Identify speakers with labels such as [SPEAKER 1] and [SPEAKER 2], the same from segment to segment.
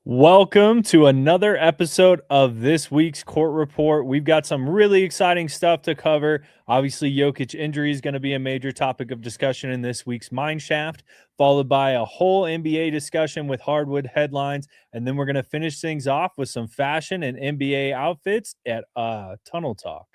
[SPEAKER 1] Welcome to another episode of this week's Court Report. We've got some really exciting stuff to cover. Obviously, Jokić injury is going to be a major topic of discussion in this week's Mineshaft, followed by a whole NBA discussion with hardwood headlines. And then we're going to finish things off with some fashion and NBA outfits at Tunnel Talk.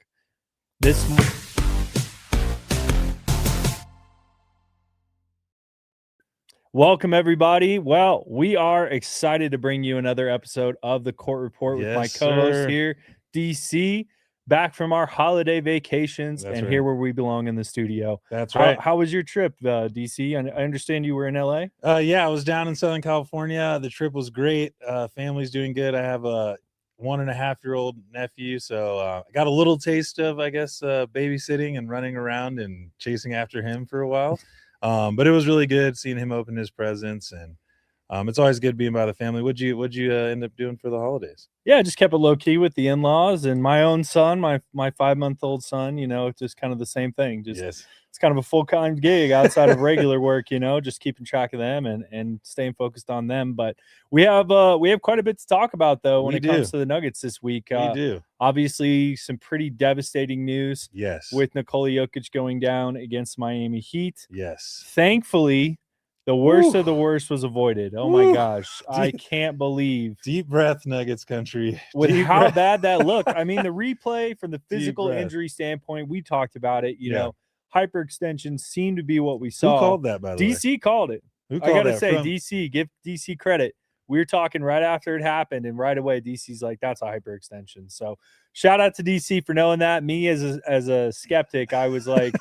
[SPEAKER 1] Welcome, everybody. Well, we are excited to bring you another episode of the Court Report with my co-host here, DC, back from our holiday vacations and here where we belong in the studio.
[SPEAKER 2] That's right.
[SPEAKER 1] How was your trip, DC? I understand you were in LA.
[SPEAKER 2] Yeah, I was down in Southern California. The trip was great. Family's doing good. I have a 1.5-year-old nephew, so I got a little taste of, babysitting and running around and chasing after him for a while. But it was really good seeing him open his presents, and it's always good being by the family. What'd you end up doing for the holidays?
[SPEAKER 1] Yeah, I just kept it low key with the in-laws and my own son, my 5-month-old son. Just kind of the same thing. It's kind of a full-time gig outside of regular work. Just keeping track of them and staying focused on them. But we have quite a bit to talk about though when it comes to the Nuggets this week.
[SPEAKER 2] We do.
[SPEAKER 1] Obviously, some pretty devastating news.
[SPEAKER 2] Yes.
[SPEAKER 1] With Nikola Jokić going down against Miami Heat.
[SPEAKER 2] Yes.
[SPEAKER 1] Thankfully, the worst of the worst was avoided. Oh my gosh. I can't believe.
[SPEAKER 2] Deep breath, Nuggets country.
[SPEAKER 1] With how bad that looked. I mean, the replay from the physical injury standpoint, we talked about it. Hyperextension seemed to be what we saw.
[SPEAKER 2] Who called that, by the way?
[SPEAKER 1] DC called it. I got to say, DC, give DC credit. We were talking right after it happened, and right away, DC's like, that's a hyperextension. So shout out to DC for knowing that. Me as a skeptic, I was like,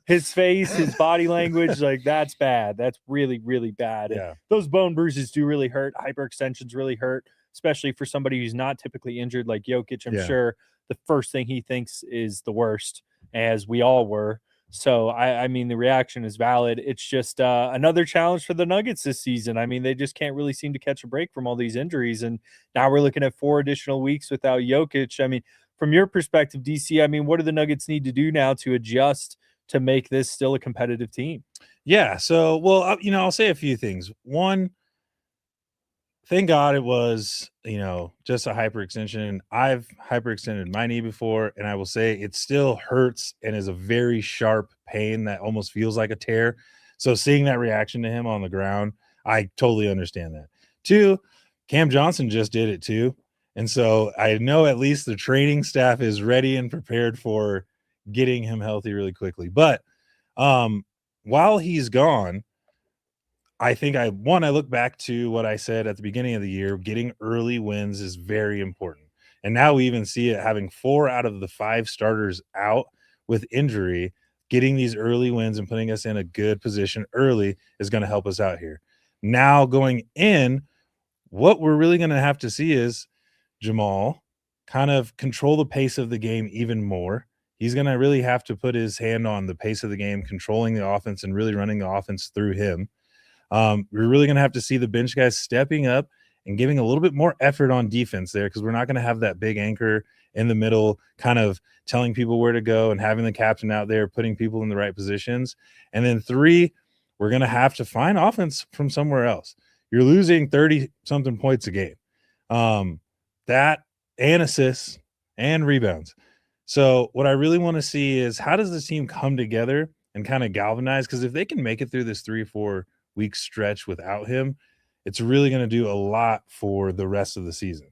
[SPEAKER 1] his face, his body language, like, that's bad. That's really, really bad.
[SPEAKER 2] Yeah.
[SPEAKER 1] Those bone bruises do really hurt. Hyperextensions really hurt, especially for somebody who's not typically injured like Jokić. I'm sure the first thing he thinks is the worst, as we all were. So, I mean, the reaction is valid. It's just another challenge for the Nuggets this season. I mean, they just can't really seem to catch a break from all these injuries. And now we're looking at 4 additional weeks without Jokić. I mean, from your perspective, DC, I mean, what do the Nuggets need to do now to adjust to make this still a competitive team?
[SPEAKER 2] Yeah. So, well, I'll say a few things. One, thank God it was, just a hyperextension. I've hyperextended my knee before, and I will say it still hurts and is a very sharp pain that almost feels like a tear. So seeing that reaction to him on the ground, I totally understand that. 2, Cam Johnson just did it too. And so I know at least the training staff is ready and prepared for getting him healthy really quickly. But while he's gone, I think I look back to what I said at the beginning of the year. Getting early wins is very important. And now we even see it, having 4 out of the 5 starters out with injury. Getting these early wins and putting us in a good position early is going to help us out here. Now going in, what we're really going to have to see is Jamal kind of control the pace of the game even more. He's going to really have to put his hand on the pace of the game, controlling the offense and really running the offense through him. We're really going to have to see the bench guys stepping up and giving a little bit more effort on defense there, because we're not going to have that big anchor in the middle kind of telling people where to go and having the captain out there putting people in the right positions. And then 3, we're going to have to find offense from somewhere else. You're losing 30-something points a game. That and assists and rebounds. So what I really want to see is, how does this team come together and kind of galvanize? Because if they can make it through this 3 or 4 week stretch without him, it's really going to do a lot for the rest of the season.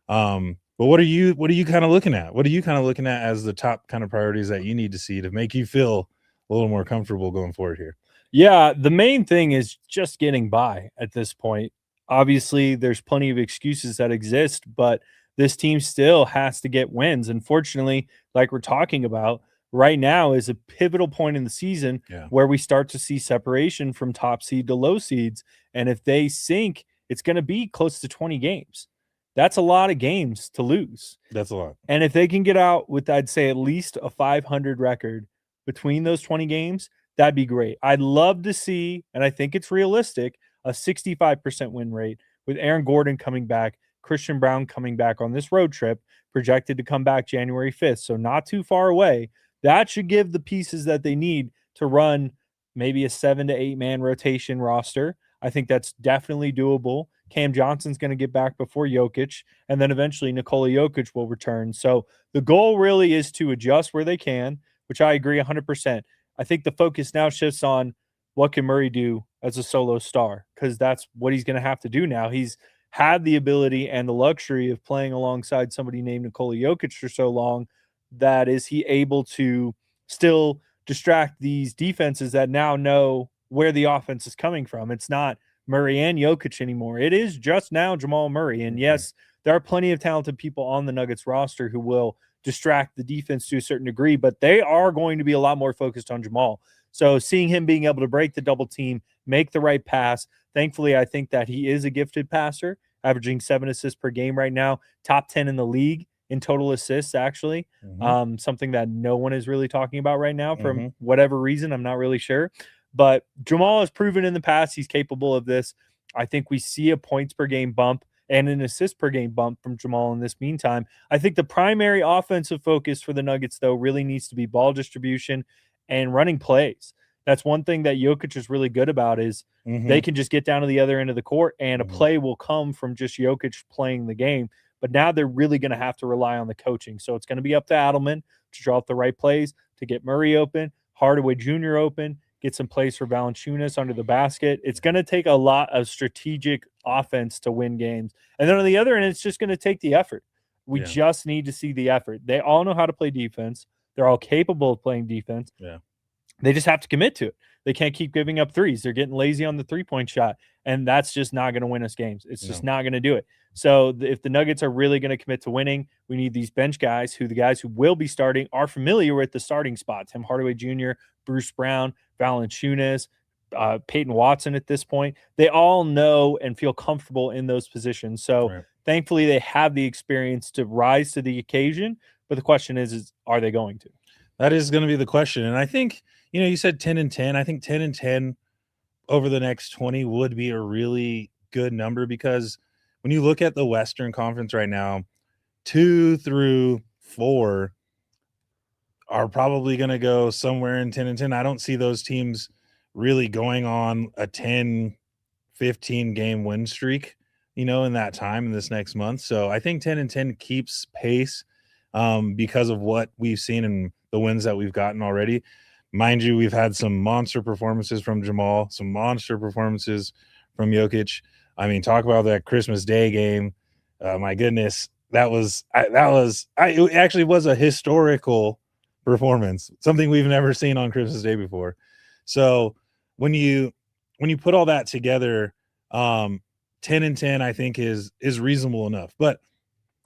[SPEAKER 2] But what are you kind of looking at? What are you kind of looking at as the top kind of priorities that you need to see to make you feel a little more comfortable going forward here?
[SPEAKER 1] Yeah, the main thing is just getting by at this point. Obviously, there's plenty of excuses that exist, but this team still has to get wins. Unfortunately, like we're talking about, right now is a pivotal point in the season where we start to see separation from top seed to low seeds. And if they sink, it's going to be close to 20 games. That's a lot of games to lose.
[SPEAKER 2] That's a lot.
[SPEAKER 1] And if they can get out with, I'd say, at least a 500 record between those 20 games, that'd be great. I'd love to see, and I think it's realistic, a 65% win rate with Aaron Gordon coming back, Christian Brown coming back on this road trip, projected to come back January 5th. So not too far away. That should give the pieces that they need to run maybe a 7 to 8 man rotation roster. I think that's definitely doable. Cam Johnson's going to get back before Jokić, and then eventually Nikola Jokić will return. So the goal really is to adjust where they can, which I agree 100%. I think the focus now shifts on what can Murray do as a solo star, because that's what he's going to have to do now. He's had the ability and the luxury of playing alongside somebody named Nikola Jokić for so long that is he able to still distract these defenses that now know where the offense is coming from. It's not Murray and Jokić anymore. It is just now Jamal Murray. And yes, there are plenty of talented people on the Nuggets roster who will distract the defense to a certain degree, but they are going to be a lot more focused on Jamal. So seeing him being able to break the double team, make the right pass, thankfully, I think that he is a gifted passer, averaging 7 assists per game right now, top 10 in the league in total assists, actually. Something that no one is really talking about right now for whatever reason. I'm not really sure. But Jamal has proven in the past he's capable of this. I think we see a points per game bump and an assist per game bump from Jamal in this meantime. I think the primary offensive focus for the Nuggets, though, really needs to be ball distribution and running plays. That's one thing that Jokić is really good about is they can just get down to the other end of the court and a play will come from just Jokić playing the game. But now they're really going to have to rely on the coaching. So it's going to be up to Adelman to draw up the right plays, to get Murray open, Hardaway Jr. open, get some plays for Valanciunas under the basket. It's going to take a lot of strategic offense to win games. And then on the other end, it's just going to take the effort. We just need to see the effort. They all know how to play defense. They're all capable of playing defense. They just have to commit to it. They can't keep giving up threes. They're getting lazy on the three-point shot, and that's just not going to win us games. It's just not going to do it. So if the Nuggets are really going to commit to winning, we need these bench guys who the guys who will be starting are familiar with the starting spots. Tim Hardaway Jr., Bruce Brown, Valanciunas, Peyton Watson at this point. They all know and feel comfortable in those positions. So thankfully they have the experience to rise to the occasion. But the question is are they going to?
[SPEAKER 2] That is going to be the question. And I think, you said 10-10. I think 10-10 over the next 20 would be a really good number because when you look at the Western Conference right now, 2 through 4 are probably going to go somewhere in 10-10. I don't see those teams really going on a 10, 15 game win streak, in that time in this next month. So I think 10-10 keeps pace because of what we've seen in the wins that we've gotten already. Mind you, we've had some monster performances from Jamal, some monster performances from Jokić. I mean, talk about that Christmas Day game. My goodness, it actually was a historical performance, something we've never seen on Christmas Day before. So when you put all that together, 10-10, I think is reasonable enough. But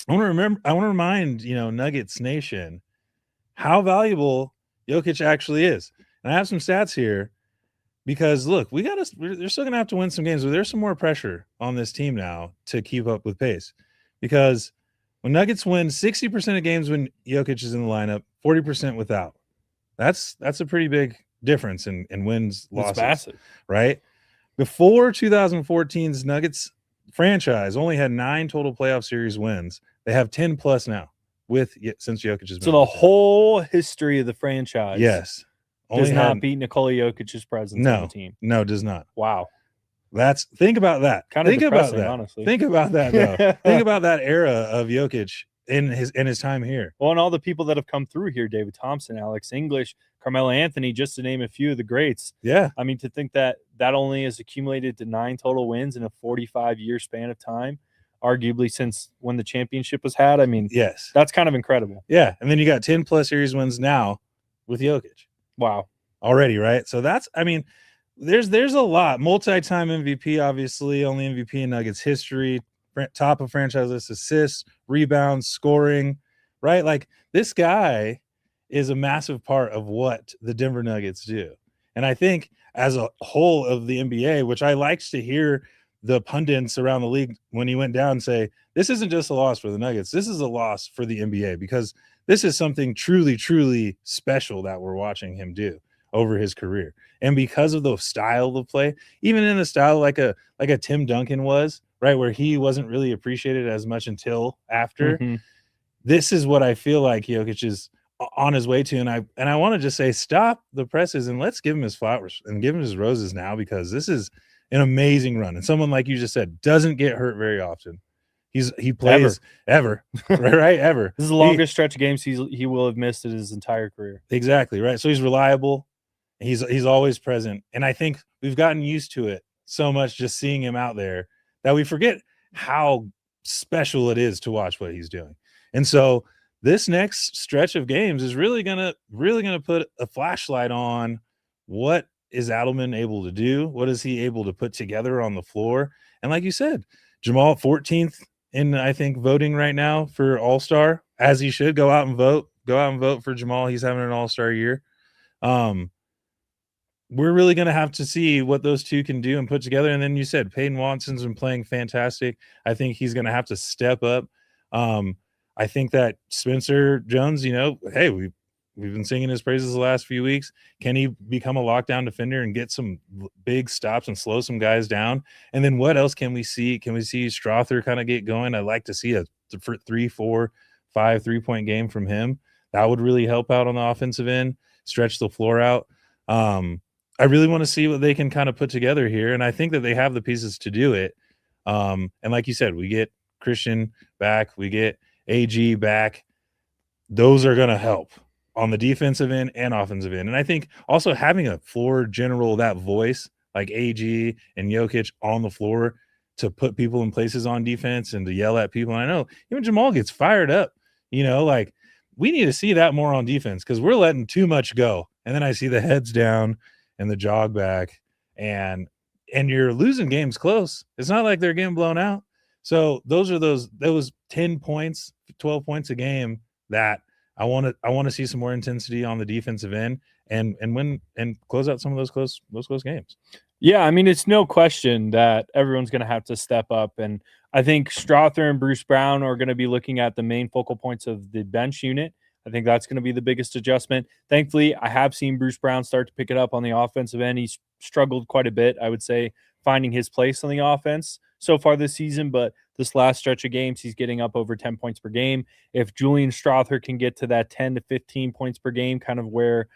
[SPEAKER 2] I want to remind, Nuggets Nation, how valuable Jokić actually is. And I have some stats here because look, they're still gonna have to win some games, but there's some more pressure on this team now to keep up with pace. Because when Nuggets win 60% of games when Jokić is in the lineup, 40% without. That's a pretty big difference in wins, losses.
[SPEAKER 1] It's massive.
[SPEAKER 2] Right? Before 2014's Nuggets franchise only had 9 total playoff series wins. They have 10 plus now since Jokić has been.
[SPEAKER 1] So the whole history of the franchise
[SPEAKER 2] does
[SPEAKER 1] not beat Nikola Jokic's presence on the team.
[SPEAKER 2] No, does not.
[SPEAKER 1] Wow.
[SPEAKER 2] Think about that.
[SPEAKER 1] Think about that. Honestly.
[SPEAKER 2] Think about that though. Think about that era of Jokić in his time here.
[SPEAKER 1] Well, and all the people that have come through here, David Thompson, Alex English, Carmelo Anthony, just to name a few of the greats.
[SPEAKER 2] Yeah.
[SPEAKER 1] I mean, to think that only has accumulated to 9 total wins in a 45-year span of time, arguably since when the championship was had. I mean,
[SPEAKER 2] yes,
[SPEAKER 1] that's kind of incredible.
[SPEAKER 2] Yeah. And then you got 10 plus series wins now with Jokić.
[SPEAKER 1] Wow.
[SPEAKER 2] Already, right? So there's a lot. Multi-time MVP, obviously, only MVP in Nuggets history, top of franchise list assists, rebounds, scoring, right? Like this guy is a massive part of what the Denver Nuggets do. And I think as a whole of the NBA, which I liked to hear the pundits around the league when he went down say, this isn't just a loss for the Nuggets. This is a loss for the NBA because this is something truly, truly special that we're watching him do over his career. And because of the style of play, even in a style like a Tim Duncan was, right, where he wasn't really appreciated as much until after, this is what I feel like Jokić is on his way to. And I want to just say, stop the presses and let's give him his flowers and give him his roses now, because this is an amazing run. And someone like you just said doesn't get hurt very often. He plays ever right? Ever.
[SPEAKER 1] This is the longest stretch of games he will have missed in his entire career.
[SPEAKER 2] Exactly, right? So he's reliable. He's always present. And I think we've gotten used to it so much just seeing him out there that we forget how special it is to watch what he's doing. And so this next stretch of games is really gonna put a flashlight on what is Adelman able to do? What is he able to put together on the floor? And like you said, Jamal 14th in, I think, voting right now for All-Star, as he should. Go out and vote for Jamal. He's having an All-Star year. We're really going to have to see what those two can do and put together. And then you said Peyton Watson's been playing fantastic. I think he's going to have to step up. I think that Spencer Jones, hey, we've been singing his praises the last few weeks. Can he become a lockdown defender and get some big stops and slow some guys down? And then what else can we see? Can we see Strother kind of get going? I'd like to see a 3, 4, 5 3-point game from him. That would really help out on the offensive end, stretch the floor out. I really want to see what they can kind of put together here. And I think that they have the pieces to do it. And like you said, we get Christian back, we get AG back. Those are going to help on the defensive end and offensive end. And I think also having a floor general, that voice like AG and Jokić on the floor to put people in places on defense and to yell at people. And I know even Jamal gets fired up, like we need to see that more on defense because we're letting too much go. And then I see the heads down and the jog back and you're losing games close. It's not like they're getting blown out. So those 10 points, 12 points a game that I want to see some more intensity on the defensive end and win and close out some of those close games.
[SPEAKER 1] Yeah, I mean, it's no question that everyone's going to have to step up. And I think Strother and Bruce Brown are going to be looking at the main focal points of the bench unit. I think that's going to be the biggest adjustment. Thankfully, I have seen Bruce Brown start to pick it up on the offensive end. He's struggled quite a bit, I would say, finding his place on the offense so far this season. But this last stretch of games, he's getting up over 10 points per game. If Julian Strother can get to that 10 to 15 points per game, kind of where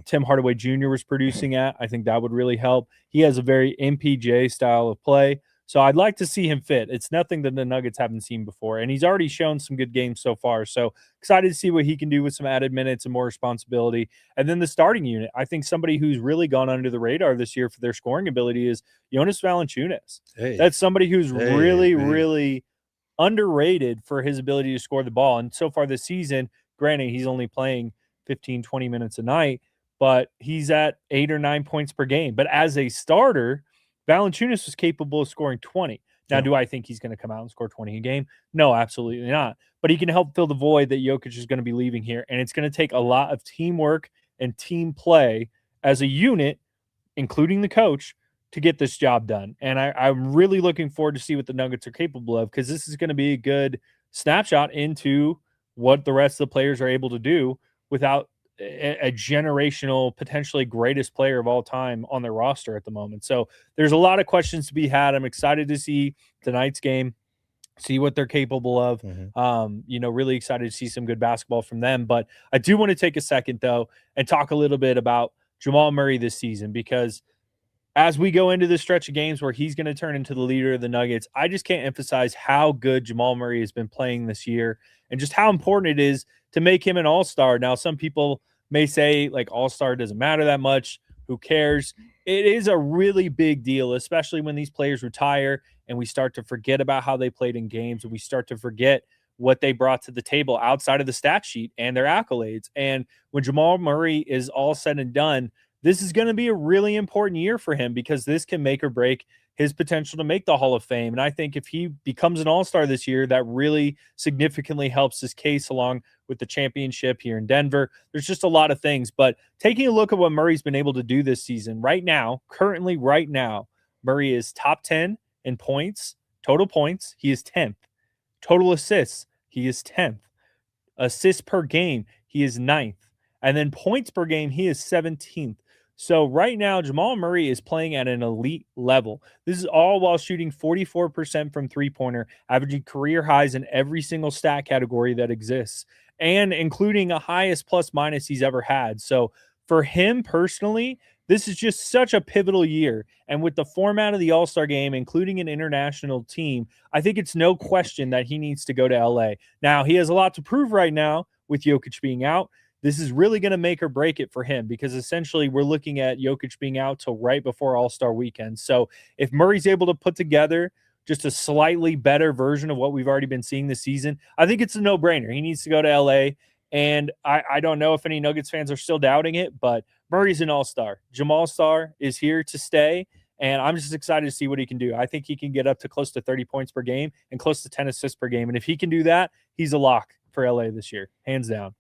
[SPEAKER 1] Tim Hardaway Jr. was producing at, I think that would really help. He has a very MPJ style of play. So I'd like to see him fit. It's nothing that the Nuggets haven't seen before. And he's already shown some good games so far. So excited to see what he can do with some added minutes and more responsibility. And then the starting unit, I think somebody who's really gone under the radar this year for their scoring ability is Jonas Valanciunas. That's somebody who's really underrated for his ability to score the ball. And so far this season, granted, he's only playing 15, 20 minutes a night, but he's at 8 or 9 points per game. But as a starter, Valanciunas was capable of scoring 20. Now, do I think he's going to come out and score 20 a game? No, absolutely not. But he can help fill the void that Jokić is going to be leaving here. And it's going to take a lot of teamwork and team play as a unit, including the coach, to get this job done. And I'm really looking forward to see what the Nuggets are capable of because this is going to be a good snapshot into what the rest of the players are able to do without a generational, potentially greatest player of all time on their roster at the moment. So there's a lot of questions to be had. I'm excited to see tonight's game, see what they're capable of. Really excited to see some good basketball from them. But I do want to take a second, though, and talk a little bit about Jamal Murray this season because as we go into this stretch of games where he's going to turn into the leader of the Nuggets, I just can't emphasize how good Jamal Murray has been playing this year and just how important it is to make him an all-star. Now, some people may say, like, all-star doesn't matter that much. Who cares? It is a really big deal, especially when these players retire and we start to forget about how they played in games and we start to forget what they brought to the table outside of the stat sheet and their accolades. And when Jamal Murray is all said and done, this is going to be a really important year for him because this can make or break his potential to make the Hall of Fame. And I think if he becomes an all-star this year, that really significantly helps his case along with the championship here in Denver. There's just a lot of things. But taking a look at what Murray's been able to do this season currently right now, Murray is top 10 in points, total points. He is 10th. Total assists, he is 10th. Assists per game, he is 9th. And then points per game, he is 17th. So right now, Jamal Murray is playing at an elite level. This is all while shooting 44% from three-pointer, averaging career highs in every single stat category that exists, and including a highest plus-minus he's ever had. So for him personally, this is just such a pivotal year. And with the format of the All-Star game, including an international team, I think it's no question that he needs to go to LA. Now, he has a lot to prove right now with Jokić being out. This is really going to make or break it for him because essentially we're looking at Jokić being out till right before All-Star weekend. So if Murray's able to put together just a slightly better version of what we've already been seeing this season, I think it's a no-brainer. He needs to go to LA. And I don't know if any Nuggets fans are still doubting it, but Murray's an all-star. Jamal Star is here to stay, and I'm just excited to see what he can do. I think he can get up to close to 30 points per game and close to 10 assists per game. And if he can do that, he's a lock for LA this year, hands down.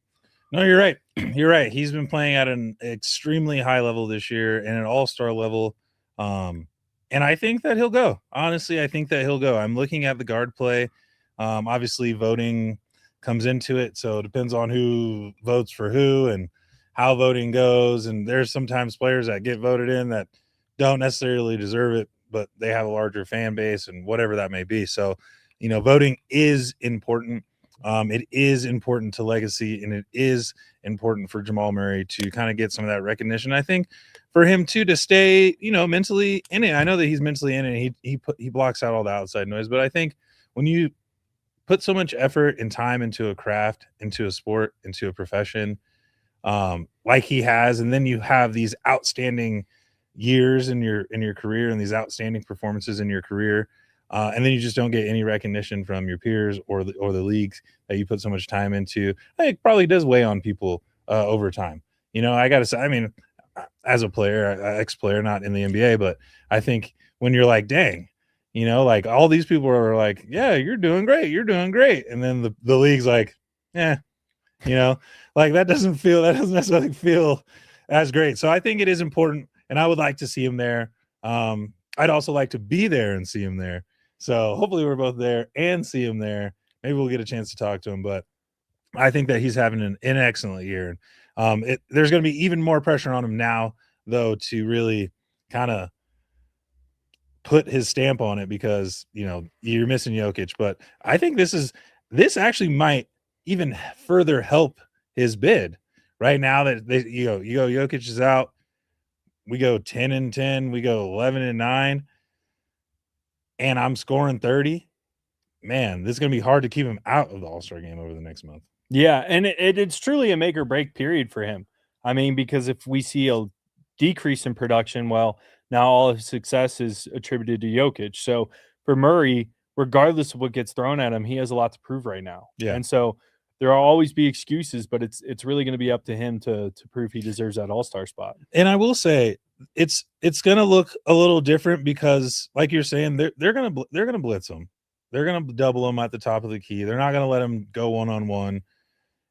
[SPEAKER 2] No, you're right. You're right. He's been playing at an extremely high level this year and an all-star level. And I think that he'll go. Honestly, I think that he'll go. I'm looking at the guard play. Obviously, voting comes into it, so it depends on who votes for who and how voting goes. And there's sometimes players that get voted in that don't necessarily deserve it, but they have a larger fan base and whatever that may be. So, voting is important. It is important to legacy, and it is important for Jamal Murray to kind of get some of that recognition. I think for him too to stay, mentally in it. I know that he's mentally in it. He blocks out all the outside noise, but I think when you put so much effort and time into a craft, into a sport, into a profession, like he has, and then you have these outstanding years in your career and these outstanding performances in your career, and then you just don't get any recognition from your peers or the leagues that you put so much time into. I think it probably does weigh on people over time. I got to say, I mean, as a player, ex-player, not in the NBA, but I think when you're like, dang, like all these people are like, yeah, you're doing great. And then the league's like, yeah, like that doesn't necessarily feel as great. So I think it is important, and I would like to see him there. I'd also like to be there and see him there. So hopefully we're both there and see him there. Maybe we'll get a chance to talk to him, but I think that he's having an excellent year. There's going to be even more pressure on him now, though, to really kind of put his stamp on it because, you're missing Jokić. But I think this actually might even further help his bid right now that Jokić is out. We go 10-10, we go 11-9, and I'm scoring 30. Man, this is going to be hard to keep him out of the All-Star game over the next month.
[SPEAKER 1] Yeah, and it's truly a make or break period for him. I mean, because if we see a decrease in production, well, now all of his success is attributed to Jokić. So for Murray, regardless of what gets thrown at him, he has a lot to prove right now.
[SPEAKER 2] Yeah.
[SPEAKER 1] And so there will always be excuses, but it's really going to be up to him to prove he deserves that all-star spot.
[SPEAKER 2] And I will say it's going to look a little different because, like you're saying, they're going to blitz him. They're going to double him at the top of the key. They're not going to let him go one-on-one.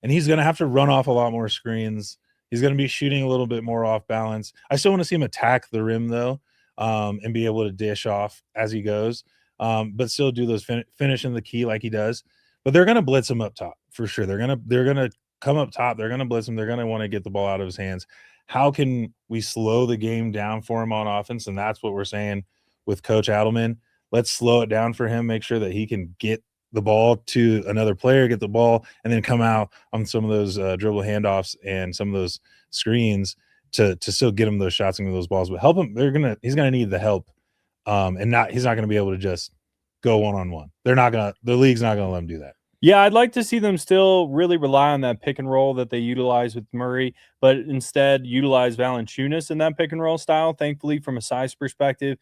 [SPEAKER 2] And he's going to have to run off a lot more screens. He's going to be shooting a little bit more off balance. I still want to see him attack the rim, though, and be able to dish off as he goes, but still do those finish in the key like he does. But they're going to blitz him up top for sure. They're going to come up top. They're going to blitz him. They're going to want to get the ball out of his hands. How can we slow the game down for him on offense? And that's what we're saying with Coach Adelman. Let's slow it down for him, make sure that he can get the ball to another player, get the ball, and then come out on some of those dribble handoffs and some of those screens to still get him those shots and those balls. But help him. He's gonna need the help, and he's not gonna be able to just go one-on-one. The league's not gonna let him do that.
[SPEAKER 1] Yeah, I'd like to see them still really rely on that pick and roll that they utilize with Murray, but instead utilize Valanciunas in that pick and roll style. Thankfully, from a size perspective,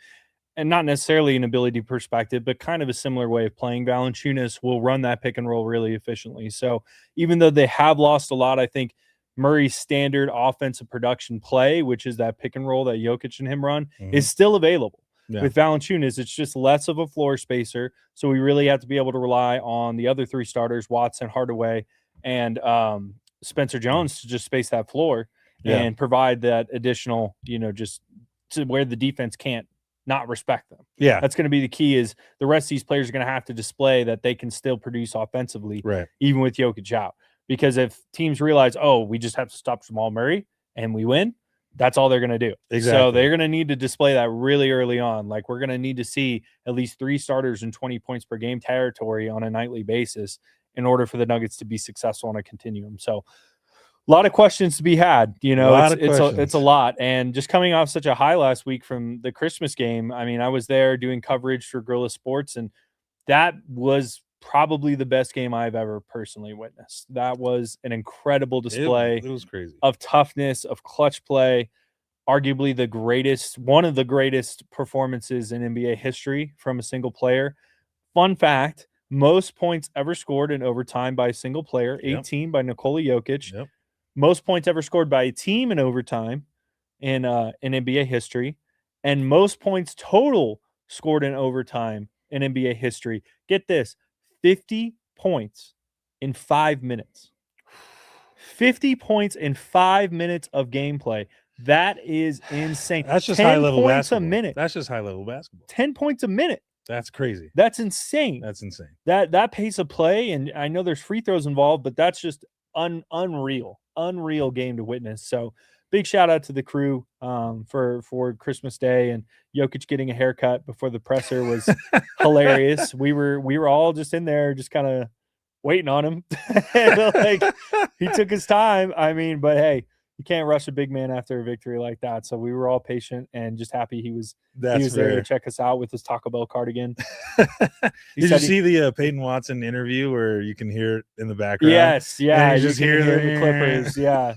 [SPEAKER 1] and not necessarily an ability perspective, but kind of a similar way of playing, Valanciunas will run that pick and roll really efficiently. So even though they have lost a lot, I think Murray's standard offensive production play, which is that pick and roll that Jokić and him run, is still available. Yeah. With Valanciunas, it's just less of a floor spacer. So we really have to be able to rely on the other three starters, Watson, Hardaway, and Spencer Jones, to just space that floor and provide that additional, just to where the defense can't not respect them.
[SPEAKER 2] Yeah.
[SPEAKER 1] That's going to be the key, is the rest of these players are going to have to display that they can still produce offensively,
[SPEAKER 2] right,
[SPEAKER 1] even with Jokić out. Because if teams realize, oh, we just have to stop Jamal Murray and we win, that's all they're going to do.
[SPEAKER 2] Exactly.
[SPEAKER 1] So they're going to need to display that really early on. Like, we're going to need to see at least 3 starters in 20 points per game territory on a nightly basis in order for the Nuggets to be successful on a continuum. So A lot of questions to be had. You know, it's a lot. And just coming off such a high last week from the Christmas game, I mean, I was there doing coverage for Gorilla Sports, and that was probably the best game I've ever personally witnessed. That was an incredible display.
[SPEAKER 2] It was crazy.
[SPEAKER 1] Of toughness, of clutch play. Arguably one of the greatest performances in NBA history from a single player. Fun fact, most points ever scored in overtime by a single player, 18 by Nikola Jokić.
[SPEAKER 2] Yep.
[SPEAKER 1] Most points ever scored by a team in overtime in NBA history, and most points total scored in overtime in NBA history. Get this, 50 points in 5 minutes. 50 points in 5 minutes of gameplay. That is insane.
[SPEAKER 2] That's just high-level basketball.
[SPEAKER 1] 10 points a minute.
[SPEAKER 2] That's just high-level basketball.
[SPEAKER 1] 10 points a minute.
[SPEAKER 2] That's crazy.
[SPEAKER 1] That's insane.
[SPEAKER 2] That's insane.
[SPEAKER 1] That pace of play, and I know there's free throws involved, but that's just unreal game to witness. So big shout out to the crew for Christmas Day, and Jokić getting a haircut before the presser was hilarious. We were all just in there, just kind of waiting on him. Like, he took his time. I mean, but hey, you can't rush a big man after a victory like that. So we were all patient and just happy he was there to check us out with his Taco Bell cardigan.
[SPEAKER 2] Did you see the Peyton Watson interview where you can hear it in the background?
[SPEAKER 1] Yes, yeah,
[SPEAKER 2] you just hear
[SPEAKER 1] the Clippers. Yeah,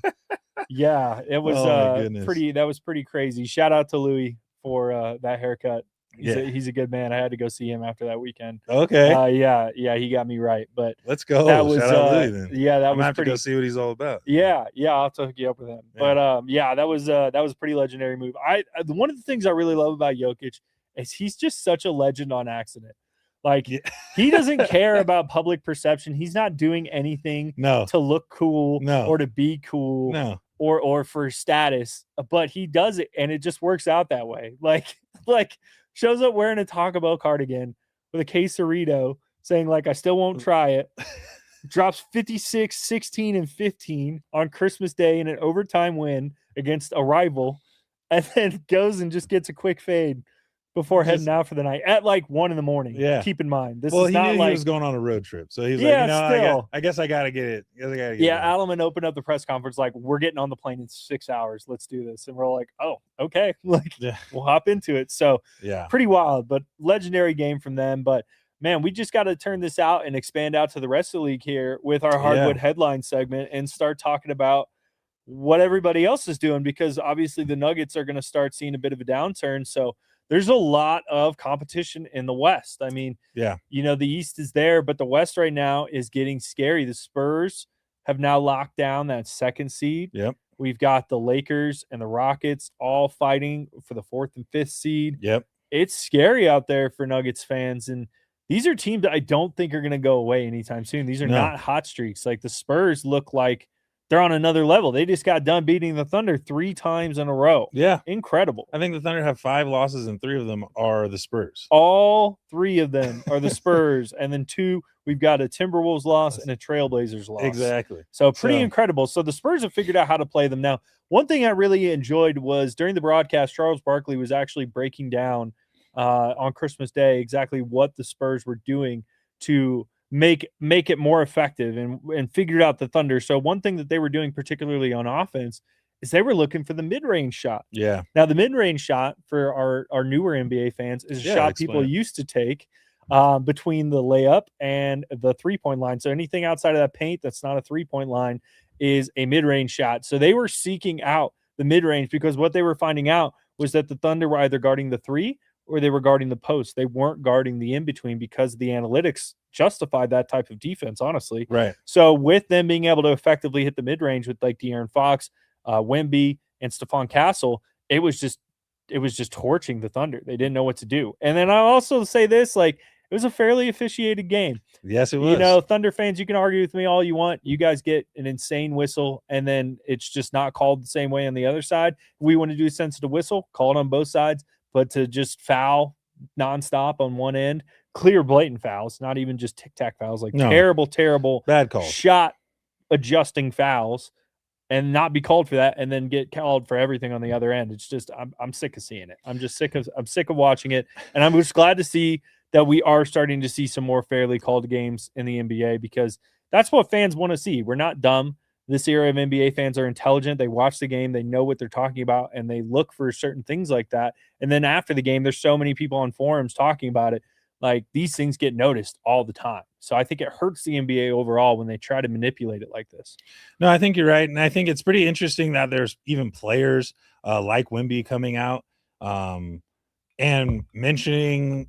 [SPEAKER 1] yeah, it was That was pretty crazy. Shout out to Louis for that haircut. He's a good man. I had to go see him after that weekend.
[SPEAKER 2] Okay.
[SPEAKER 1] Yeah, he got me right. But
[SPEAKER 2] let's go.
[SPEAKER 1] That was
[SPEAKER 2] shout out Louis then.
[SPEAKER 1] Yeah, that
[SPEAKER 2] I'm
[SPEAKER 1] was
[SPEAKER 2] have
[SPEAKER 1] pretty.
[SPEAKER 2] To go see what he's all about.
[SPEAKER 1] Yeah, I'll have to hook you up with him.
[SPEAKER 2] Yeah.
[SPEAKER 1] But that was a pretty legendary move. One of the things I really love about Jokić is he's just such a legend on accident. Like, he doesn't care about public perception. He's not doing anything to look cool or to be cool or for status, but he does it, and it just works out that way. Like shows up wearing a Taco Bell cardigan with a quesarito saying, like, I still won't try it. Drops 56, 16, and 15 on Christmas Day in an overtime win against a rival, and then goes and just gets a quick fade before heading out for the night at like 1 a.m.
[SPEAKER 2] Yeah.
[SPEAKER 1] Keep in mind, this
[SPEAKER 2] is
[SPEAKER 1] not
[SPEAKER 2] he knew
[SPEAKER 1] like
[SPEAKER 2] he was going on a road trip. So he's like, I guess I got to get it.
[SPEAKER 1] Alleman opened up the press conference like, we're getting on the plane in 6 hours. Let's do this. And we're all like, oh, okay. Like, we'll hop into it. So pretty wild, but legendary game from them. But man, we just got to turn this out and expand out to the rest of the league here with our hardwood headline segment and start talking about what everybody else is doing, because obviously the Nuggets are going to start seeing a bit of a downturn. So there's a lot of competition in the West. I mean, you know, the East is there, but the West right now is getting scary. The Spurs have now locked down that 2nd seed.
[SPEAKER 2] Yep.
[SPEAKER 1] We've got the Lakers and the Rockets all fighting for the 4th and 5th seed.
[SPEAKER 2] Yep.
[SPEAKER 1] It's scary out there for Nuggets fans. And these are teams that I don't think are going to go away anytime soon. These are not hot streaks. Like, the Spurs look like they're on another level. They just got done beating the Thunder 3 times in a row.
[SPEAKER 2] Yeah.
[SPEAKER 1] Incredible.
[SPEAKER 2] I think the Thunder have 5 losses, and 3 of them are the Spurs.
[SPEAKER 1] All 3 of them are the Spurs. And then 2, we've got a Timberwolves loss and a Trailblazers loss.
[SPEAKER 2] Exactly.
[SPEAKER 1] So pretty incredible. So the Spurs have figured out how to play them. Now, one thing I really enjoyed was during the broadcast, Charles Barkley was actually breaking down on Christmas Day exactly what the Spurs were doing to make it more effective and figured out the Thunder. So one thing that they were doing particularly on offense is they were looking for the mid-range shot.
[SPEAKER 2] Yeah.
[SPEAKER 1] Now, the mid-range shot for our newer NBA fans is a shot people used to take between the layup and the three-point line. So anything outside of that paint that's not a three-point line is a mid-range shot. So they were seeking out the mid-range because what they were finding out was that the Thunder were either guarding the 3 or they were guarding the post. They weren't guarding the in-between because the analytics justified that type of defense, honestly.
[SPEAKER 2] Right.
[SPEAKER 1] So with them being able to effectively hit the mid-range with like De'Aaron Fox, Wemby, and Stephon Castle, it was just torching the Thunder. They didn't know what to do. And then I'll also say this, like, it was a fairly officiated game.
[SPEAKER 2] Yes, it was.
[SPEAKER 1] You know, Thunder fans, you can argue with me all you want. You guys get an insane whistle, and then it's just not called the same way on the other side. If we want to do a sensitive whistle, call it on both sides. But to just foul nonstop on one end, clear blatant fouls, not even just tic-tac fouls, like terrible
[SPEAKER 2] bad call,
[SPEAKER 1] shot adjusting fouls, and not be called for that, and then get called for everything on the other end. It's just I'm sick of seeing it. I'm sick of watching it, and I'm just glad to see that we are starting to see some more fairly called games in the NBA, because that's what fans want to see. We're not dumb. this era of NBA fans are intelligent. They watch the game, they know what they're talking about, and they look for certain things like that. And then after the game, there's so many people on forums talking about it. Like, these things get noticed all the time. So I think it hurts the NBA overall when they try to manipulate it like this.
[SPEAKER 2] No, I think you're right. And I think it's pretty interesting that there's even players like Wemby coming out and mentioning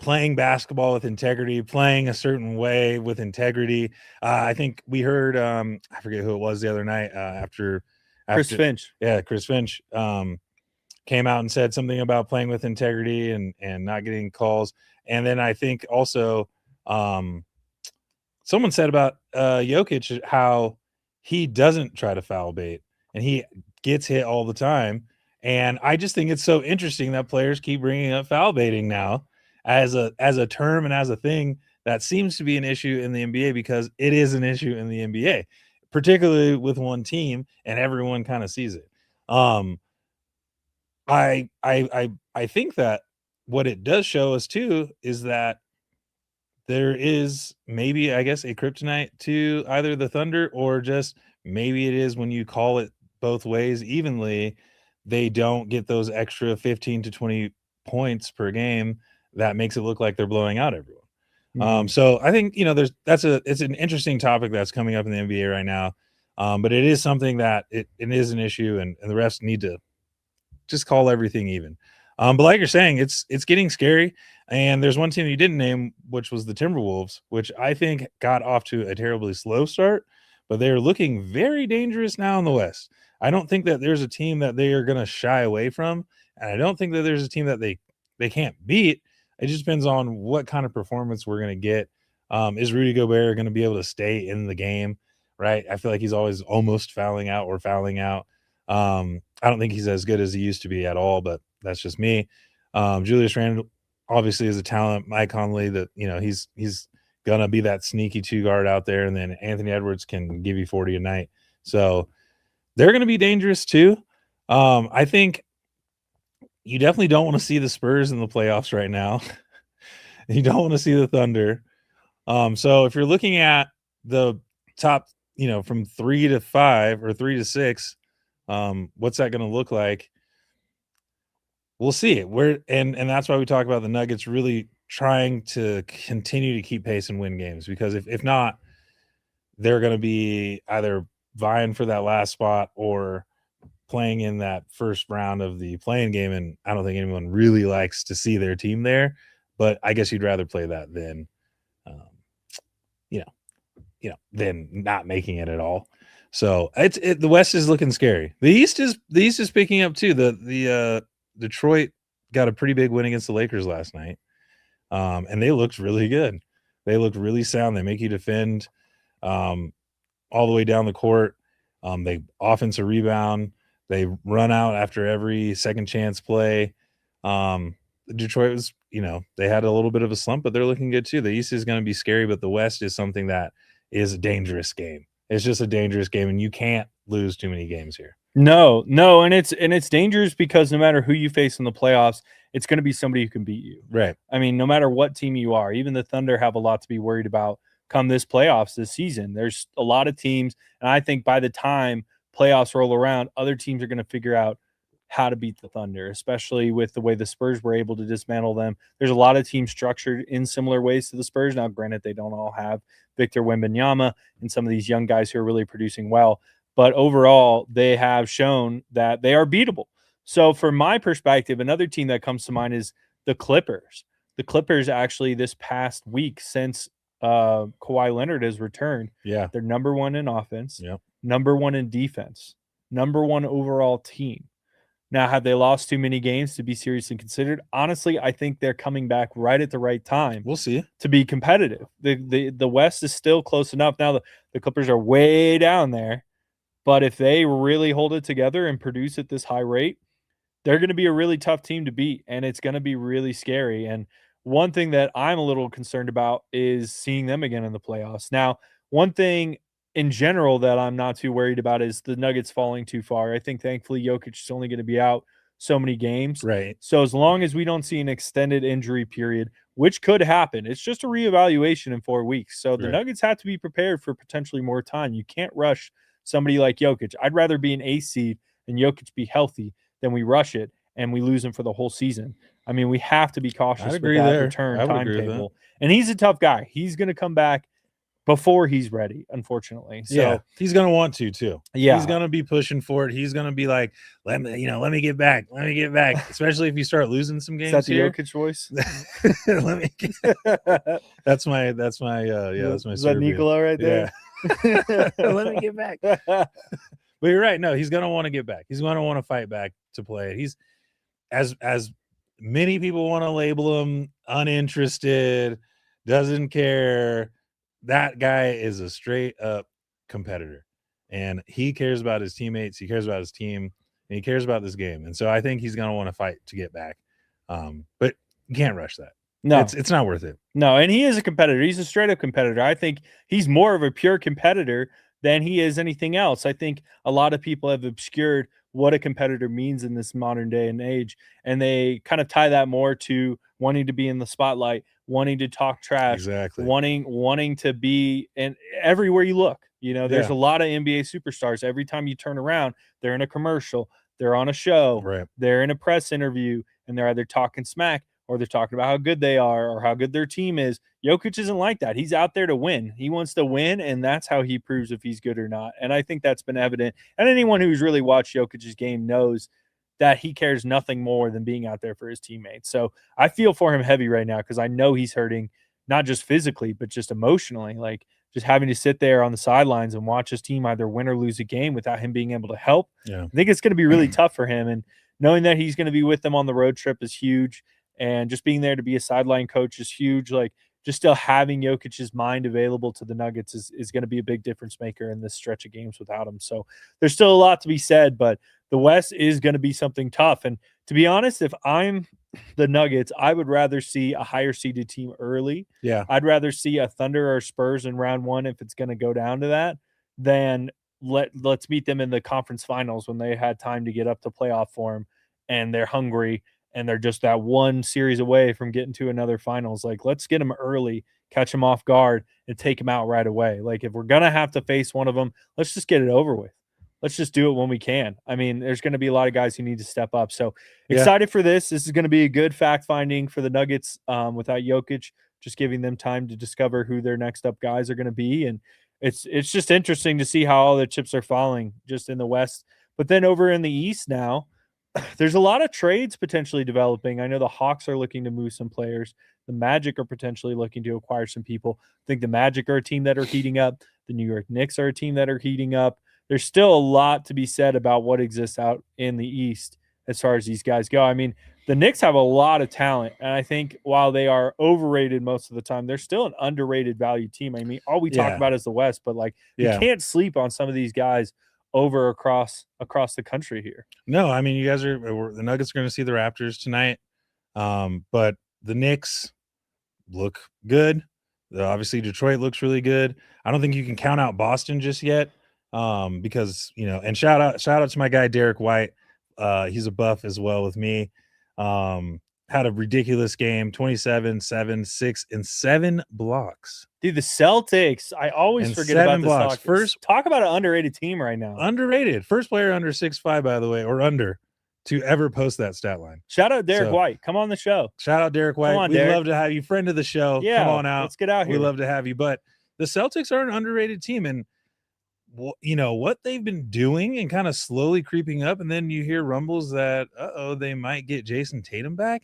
[SPEAKER 2] playing basketball with integrity, playing a certain way with integrity. I think we heard, I forget who it was the other night after
[SPEAKER 1] Chris Finch.
[SPEAKER 2] Yeah, Chris Finch came out and said something about playing with integrity and not getting calls. And then I think also someone said about Jokić how he doesn't try to foul bait and he gets hit all the time. And I just think it's so interesting that players keep bringing up foul baiting now as a term and as a thing that seems to be an issue in the NBA, because it is an issue in the NBA, particularly with one team, and everyone kind of sees it. I think that what it does show us too is that there is maybe, I guess, a kryptonite to either the Thunder, or just maybe it is when you call it both ways evenly, they don't get those extra 15 to 20 points per game that makes it look like they're blowing out everyone. So I think, it's an interesting topic that's coming up in the NBA right now. But it is something that it is an issue, and the refs need to just call everything even. But like you're saying, it's getting scary. And there's one team you didn't name, which was the Timberwolves, which I think got off to a terribly slow start, but they're looking very dangerous now in the West. I don't think that there's a team that they are going to shy away from, and I don't think that there's a team that they can't beat. It just depends on what kind of performance we're going to get. Is Rudy Gobert going to be able to stay in the game, right? I feel like he's always almost fouling out or fouling out. I don't think he's as good as he used to be at all, but that's just me. Julius Randle obviously is a talent. Mike Conley, that he's gonna be that sneaky two guard out there, and then Anthony Edwards can give you 40 a night. So they're gonna be dangerous too. I think you definitely don't want to see the Spurs in the playoffs right now. You don't want to see the Thunder. So if you're looking at the top, from 3 to 5 or 3 to 6, what's that going to look like? We'll see it. And that's why we talk about the Nuggets really trying to continue to keep pace and win games, because if not, they're going to be either vying for that last spot or playing in that first round of the playing game. And I don't think anyone really likes to see their team there, but I guess you'd rather play that than, than not making it at all. So the West is looking scary. The East is picking up too. The Detroit got a pretty big win against the Lakers last night. And they looked really good. They looked really sound. They make you defend all the way down the court. They offensive rebound. They run out after every second chance play. Detroit was, they had a little bit of a slump, but they're looking good too. The East is going to be scary, but the West is something that is a dangerous game. It's just a dangerous game, and you can't lose too many games here.
[SPEAKER 1] No, and it's dangerous because no matter who you face in the playoffs, it's going to be somebody who can beat you.
[SPEAKER 2] Right.
[SPEAKER 1] I mean, no matter what team you are, even the Thunder have a lot to be worried about come this playoffs this season. There's a lot of teams, and I think by the time playoffs roll around, other teams are going to figure out how to beat the Thunder, especially with the way the Spurs were able to dismantle them. There's a lot of teams structured in similar ways to the Spurs. Now, granted, they don't all have Victor Wembanyama and some of these young guys who are really producing well, but overall, they have shown that they are beatable. So from my perspective, another team that comes to mind is the Clippers. The Clippers actually this past week, since Kawhi Leonard has returned, they're number one in offense, number one in defense, number one overall team. Now, have they lost too many games to be seriously considered? Honestly, I think they're coming back right at the right time.
[SPEAKER 2] We'll see.
[SPEAKER 1] To be competitive. The West is still close enough. Now, the Clippers are way down there. But if they really hold it together and produce at this high rate, they're going to be a really tough team to beat, and it's going to be really scary. And one thing that I'm a little concerned about is seeing them again in the playoffs. Now, one thing in general that I'm not too worried about is the Nuggets falling too far. I think thankfully Jokić is only going to be out so many games.
[SPEAKER 2] Right.
[SPEAKER 1] So as long as we don't see an extended injury period, which could happen, it's just a reevaluation in 4 weeks. So the Nuggets have to be prepared for potentially more time. You can't rush somebody like Jokić. I'd rather be an ace seed and Jokić be healthy than we rush it and we lose him for the whole season. I mean, we have to be cautious with that return timetable. And he's a tough guy. He's going to come back before he's ready, unfortunately. So
[SPEAKER 2] he's going to want to too.
[SPEAKER 1] Yeah.
[SPEAKER 2] He's going to be pushing for it. He's going to be like, let me get back. Let me get back. Especially if you start losing some games.
[SPEAKER 1] Is that the Jokić voice?
[SPEAKER 2] Let me get That's my Is
[SPEAKER 1] that Nikola right there?
[SPEAKER 2] Yeah. Let me get back. But you're right. No, he's going to want to get back. He's going to want to fight back to play it. He's as many people want to label him uninterested, doesn't care. That guy is a straight up competitor, and he cares about his teammates. He cares about his team, and he cares about this game. And so I think he's going to want to fight to get back. But you can't rush that.
[SPEAKER 1] No,
[SPEAKER 2] it's not worth it.
[SPEAKER 1] No, and he is a competitor. He's a straight up competitor. I think he's more of a pure competitor than he is anything else. I think a lot of people have obscured what a competitor means in this modern day and age, and they kind of tie that more to wanting to be in the spotlight, wanting to talk trash,
[SPEAKER 2] exactly,
[SPEAKER 1] wanting to be in everywhere you look. There's a lot of NBA superstars. Every time you turn around, they're in a commercial, they're on a show,
[SPEAKER 2] right,
[SPEAKER 1] they're in a press interview, and they're either talking smack or they're talking about how good they are or how good their team is. Jokić isn't like that. He's out there to win. He wants to win, and that's how he proves if he's good or not. And I think that's been evident. And anyone who's really watched Jokic's game knows that he cares nothing more than being out there for his teammates. So I feel for him heavy right now because I know he's hurting, not just physically, but just emotionally. Like just having to sit there on the sidelines and watch his team either win or lose a game without him being able to help.
[SPEAKER 2] Yeah.
[SPEAKER 1] I think it's going to be really tough for him. And knowing that he's going to be with them on the road trip is huge. And just being there to be a sideline coach is huge. Like just still having Jokic's mind available to the Nuggets is going to be a big difference maker in this stretch of games without him. So there's still a lot to be said, but the West is going to be something tough. And to be honest, if I'm the Nuggets, I would rather see a higher seeded team early.
[SPEAKER 2] Yeah.
[SPEAKER 1] I'd rather see a Thunder or Spurs in round one if it's going to go down to that than let's meet them in the conference finals when they had time to get up to playoff form and they're hungry and they're just that one series away from getting to another finals. Like, let's get them early, catch them off guard, and take them out right away. Like, if we're going to have to face one of them, let's just get it over with. Let's just do it when we can. I mean, there's going to be a lot of guys who need to step up. So excited for this. This is going to be a good fact-finding for the Nuggets without Jokić, just giving them time to discover who their next up guys are going to be. And it's just interesting to see how all the chips are falling just in the West. But then over in the East now, there's a lot of trades potentially developing. I know the Hawks are looking to move some players. The Magic are potentially looking to acquire some people. I think the Magic are a team that are heating up. The New York Knicks are a team that are heating up. There's still a lot to be said about what exists out in the East as far as these guys go. I mean, the Knicks have a lot of talent, and I think while they are overrated most of the time, they're still an underrated value team. I mean, all we talk about is the West, but like you can't sleep on some of these guys over across the country here.
[SPEAKER 2] No, I mean, you guys the Nuggets are going to see the Raptors tonight, but the Knicks look good. Obviously, Detroit looks really good. I don't think you can count out Boston just yet. Because and shout out to my guy Derek White. He's a buff as well with me. Had a ridiculous game, 27, 7, 6, and 7 blocks.
[SPEAKER 1] Dude, the Celtics, I always forget about the Celtics.
[SPEAKER 2] First,
[SPEAKER 1] talk about an underrated team right now.
[SPEAKER 2] Underrated. First player under 6'5", by the way, or under, to ever post that stat line.
[SPEAKER 1] Shout out Derek White. Come on the show.
[SPEAKER 2] Shout out Derek White. We'd love to have you. Friend of the show.
[SPEAKER 1] Yeah,
[SPEAKER 2] come on out.
[SPEAKER 1] Let's get out here.
[SPEAKER 2] We'd love to have you. But the Celtics are an underrated team, and what they've been doing and kind of slowly creeping up, and then you hear rumbles that they might get Jason Tatum back.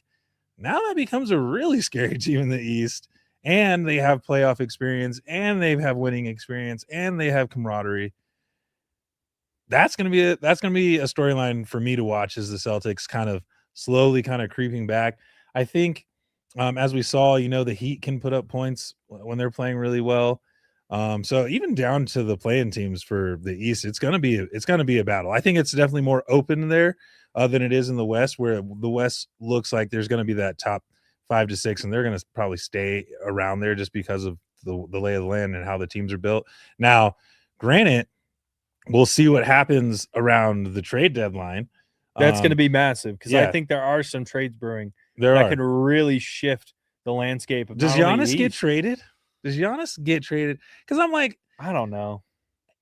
[SPEAKER 2] Now that becomes a really scary team in the East, and they have playoff experience, and they have winning experience, and they have camaraderie. That's gonna be a storyline for me to watch as the Celtics kind of slowly kind of creeping back. I think as we saw, the Heat can put up points when they're playing really well. So even down to the play-in teams for the East, it's gonna be a battle. I think it's definitely more open there than it is in the West, where the West looks like there's gonna be that top 5 to 6, and they're gonna probably stay around there just because of the lay of the land and how the teams are built. Now, granted, we'll see what happens around the trade deadline.
[SPEAKER 1] That's going to be massive because I think there are some trades brewing that could really shift the landscape. Of
[SPEAKER 2] Does Giannis get traded? Does Giannis get traded? Because I'm like,
[SPEAKER 1] I don't know.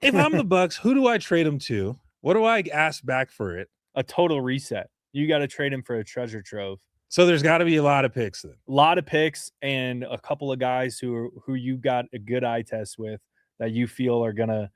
[SPEAKER 2] if I'm the Bucks, who do I trade him to? What do I ask back for it?
[SPEAKER 1] A total reset. You got to trade him for a treasure trove.
[SPEAKER 2] So there's got to be a lot of picks then.
[SPEAKER 1] A lot of picks and a couple of guys who you got a good eye test with that you feel are gonna,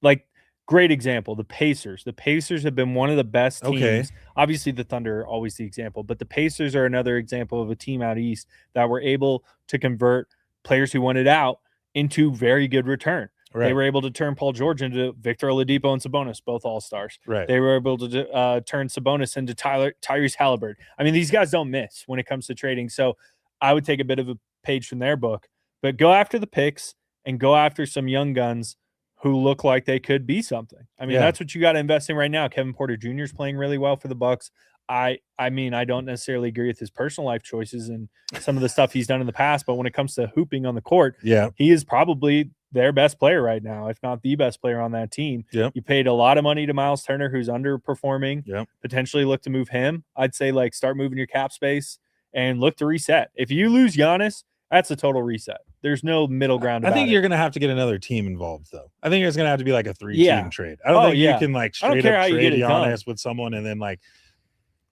[SPEAKER 1] like, great example, the Pacers. The Pacers have been one of the best teams.
[SPEAKER 2] Okay.
[SPEAKER 1] Obviously, the Thunder are always the example, but the Pacers are another example of a team out east that were able to convert players who wanted out into very good return.
[SPEAKER 2] Right.
[SPEAKER 1] They were able to turn Paul George into Victor Oladipo and Sabonis, both all-stars.
[SPEAKER 2] Right.
[SPEAKER 1] They were able to turn Sabonis into Tyrese Halliburton. I mean, these guys don't miss when it comes to trading. So I would take a bit of a page from their book, but go after the picks and go after some young guns who look like they could be something. I mean, that's what you got to invest in right now. Kevin Porter Jr. is playing really well for the Bucks. I mean, I don't necessarily agree with his personal life choices and some of the stuff he's done in the past, but when it comes to hooping on the court, he is probably their best player right now, if not the best player on that team. You paid a lot of money to Miles Turner, who's underperforming. Potentially look to move him. I'd say, like, start moving your cap space and look to reset. If you lose Giannis, that's a total reset. There's no middle ground about it.
[SPEAKER 2] I think you're going to have to get another team involved, though. I think there's going to have to be like a 3-team trade. I don't think you can, like, straight up trade Giannis with someone and then, like,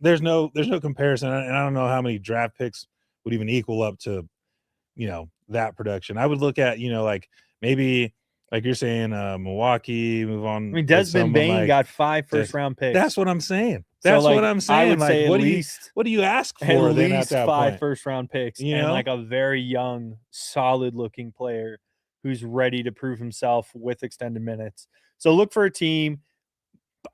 [SPEAKER 2] there's no comparison. And I don't know how many draft picks would even equal up to, you know, that production. I would look at, you know, like, maybe, like you're saying, Milwaukee, move on.
[SPEAKER 1] I mean, Desmond Bain got 5 first-round picks.
[SPEAKER 2] That's what I'm saying. That's what I'm saying.
[SPEAKER 1] I would say
[SPEAKER 2] what
[SPEAKER 1] do
[SPEAKER 2] you ask for?
[SPEAKER 1] At
[SPEAKER 2] then
[SPEAKER 1] least
[SPEAKER 2] at that
[SPEAKER 1] 5
[SPEAKER 2] point?
[SPEAKER 1] first-round picks,
[SPEAKER 2] you
[SPEAKER 1] and
[SPEAKER 2] know?
[SPEAKER 1] like a very young, solid-looking player who's ready to prove himself with extended minutes. So look for a team.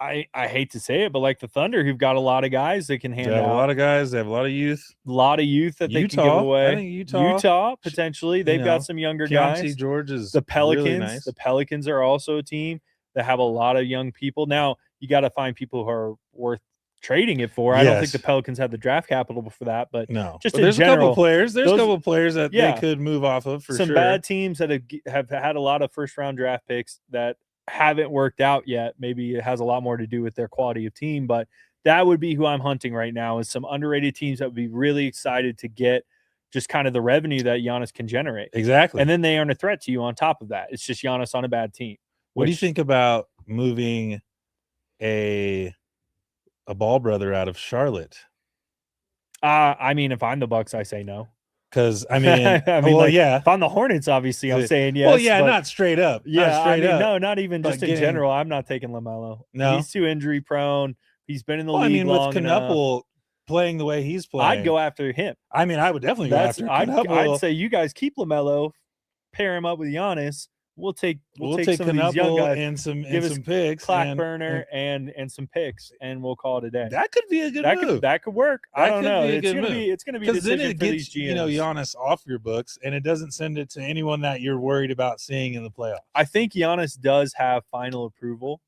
[SPEAKER 1] I hate to say it, but like the Thunder, who've got a lot of guys that can hand out.
[SPEAKER 2] A lot of guys. They have a lot of youth.
[SPEAKER 1] A lot of youth that they can give away.
[SPEAKER 2] I think
[SPEAKER 1] Utah potentially. They've got some younger guys.
[SPEAKER 2] George is
[SPEAKER 1] the Pelicans.
[SPEAKER 2] Really nice.
[SPEAKER 1] The Pelicans are also a team that have a lot of young people. Now you got to find people who are worth trading it for. I don't think the Pelicans have the draft capital for that, but just in
[SPEAKER 2] there's
[SPEAKER 1] general,
[SPEAKER 2] a couple players. There's a couple players that they could move off of for
[SPEAKER 1] some
[SPEAKER 2] sure.
[SPEAKER 1] bad teams that have had a lot of first-round draft picks that haven't worked out yet. Maybe it has a lot more to do with their quality of team, but that would be who I'm hunting right now, is some underrated teams that would be really excited to get just kind of the revenue that Giannis can generate.
[SPEAKER 2] Exactly.
[SPEAKER 1] And then they aren't a threat to you on top of that. It's just Giannis on a bad team.
[SPEAKER 2] What do you think about moving a ball brother out of Charlotte?
[SPEAKER 1] I mean, if I'm the Bucks, I say no.
[SPEAKER 2] Because I mean,
[SPEAKER 1] if I'm the Hornets, obviously, I'm saying yes.
[SPEAKER 2] Well, yeah, not straight up.
[SPEAKER 1] No, not even just in general. I'm not taking LaMelo.
[SPEAKER 2] No,
[SPEAKER 1] he's too injury prone. He's been in the league long
[SPEAKER 2] with Knuckle playing the way he's playing,
[SPEAKER 1] I'd go after him.
[SPEAKER 2] I mean, I would definitely go after Knuckle.
[SPEAKER 1] I'd say you guys keep LaMelo, pair him up with Giannis. We'll take some of these young guys
[SPEAKER 2] and some picks,
[SPEAKER 1] clock burner and some picks, and we'll call it a day.
[SPEAKER 2] That could be a good move.
[SPEAKER 1] That could work. I don't know. It's gonna be a decision
[SPEAKER 2] then it
[SPEAKER 1] for
[SPEAKER 2] gets,
[SPEAKER 1] these GMs.
[SPEAKER 2] You know, Giannis off your books, and it doesn't send it to anyone that you're worried about seeing in the playoffs.
[SPEAKER 1] I think Giannis does have final approval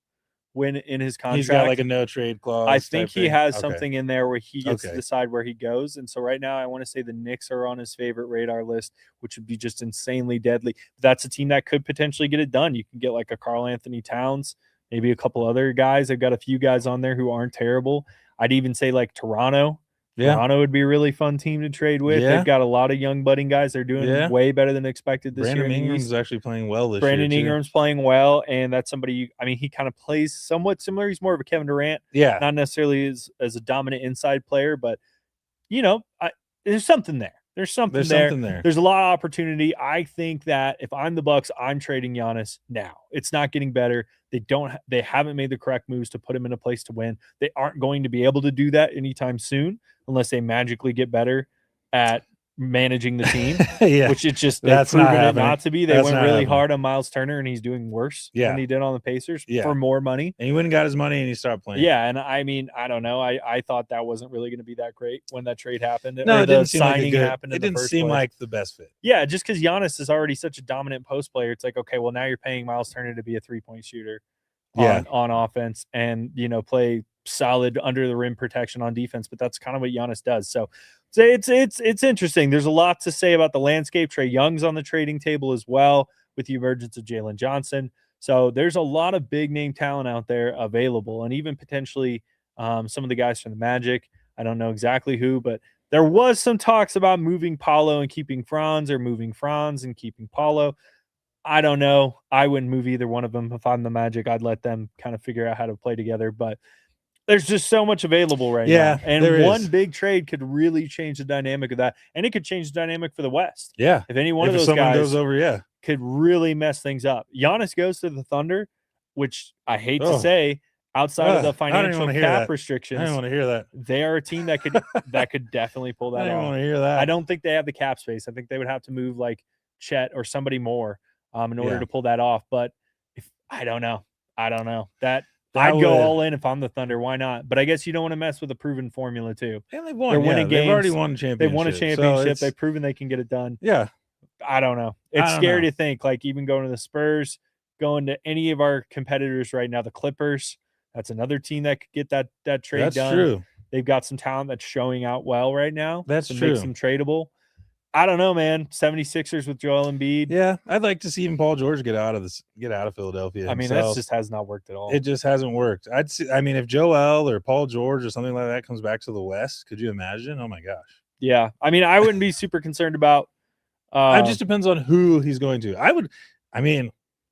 [SPEAKER 1] when in his contract.
[SPEAKER 2] He's got like a no trade clause.
[SPEAKER 1] I think he has something in there where he gets to decide where he goes. And so right now I want to say the Knicks are on his favorite radar list, which would be just insanely deadly. That's a team that could potentially get it done. You can get like a Karl Anthony Towns, maybe a couple other guys. They've got a few guys on there who aren't terrible. I'd even say like Toronto. Toronto would be a really fun team to trade with. They've got a lot of young budding guys. They're doing way better than expected this year.
[SPEAKER 2] Brandon Ingram's actually playing well this year.
[SPEAKER 1] Brandon Ingram's playing well, and that's somebody, I mean, he kind of plays somewhat similar. He's more of a Kevin Durant. Not necessarily as a dominant inside player, but, you know, there's something there. There's something there. There's a lot of opportunity. I think that if I'm the Bucks, I'm trading Giannis now. It's not getting better. They haven't made the correct moves to put him in a place to win. They aren't going to be able to do that anytime soon unless they magically get better at managing the team, which it's just they've proven it not to be. They went really hard on Miles Turner, and he's doing worse than he did on the Pacers for more money.
[SPEAKER 2] And he went and got his money, and he stopped playing.
[SPEAKER 1] And I mean, I don't know. I thought that wasn't really going to be that great when that trade happened.
[SPEAKER 2] No, it didn't seem
[SPEAKER 1] signing
[SPEAKER 2] like
[SPEAKER 1] happened.
[SPEAKER 2] It didn't seem like the best fit.
[SPEAKER 1] Yeah, just because Giannis is already such a dominant post player, it's like, okay, well, now you're paying Miles Turner to be a 3-point shooter on offense, and play solid under the rim protection on defense, but that's kind of what Giannis does. So it's interesting. There's a lot to say about the landscape. Trae Young's on the trading table as well with the emergence of Jalen Johnson. So there's a lot of big name talent out there available, and even potentially some of the guys from the Magic. I don't know exactly who, but there was some talks about moving Paulo and keeping Franz, or moving Franz and keeping Paulo. I don't know. I wouldn't move either one of them. If I'm the Magic, I'd let them kind of figure out how to play together. But there's just so much available right now. And one big trade could really change the dynamic of that. And it could change the dynamic for the West.
[SPEAKER 2] Yeah.
[SPEAKER 1] If any one of those guys
[SPEAKER 2] goes over,
[SPEAKER 1] could really mess things up. Giannis goes to the Thunder, which I hate to say, outside of the financial cap restrictions.
[SPEAKER 2] I don't want to hear that.
[SPEAKER 1] They are a team that could definitely pull that off.
[SPEAKER 2] I don't want to hear that.
[SPEAKER 1] I don't think they have the cap space. I think they would have to move like Chet or somebody more in order to pull that off. But I don't know. That I'd go all in if I'm the Thunder. Why not? But I guess you don't want to mess with a proven formula too.
[SPEAKER 2] And they've won.
[SPEAKER 1] They're winning games.
[SPEAKER 2] They've already won a championship.
[SPEAKER 1] They've won a championship. They've proven they can get it done.
[SPEAKER 2] Yeah.
[SPEAKER 1] I don't know. It's scary to think, like, even going to the Spurs, going to any of our competitors right now, the Clippers. That's another team that could get that trade done.
[SPEAKER 2] That's true.
[SPEAKER 1] They've got some talent that's showing out well right now.
[SPEAKER 2] That's
[SPEAKER 1] true.
[SPEAKER 2] Makes
[SPEAKER 1] them tradable. I don't know, man. 76ers with Joel Embiid.
[SPEAKER 2] Yeah, I'd like to see even Paul George get out of Philadelphia.
[SPEAKER 1] I mean, that just has not worked at all.
[SPEAKER 2] It just hasn't worked. If Joel or Paul George or something like that comes back to the West, could you imagine? Oh my gosh.
[SPEAKER 1] Yeah. I mean, I wouldn't be super concerned about
[SPEAKER 2] it just depends on who he's going to.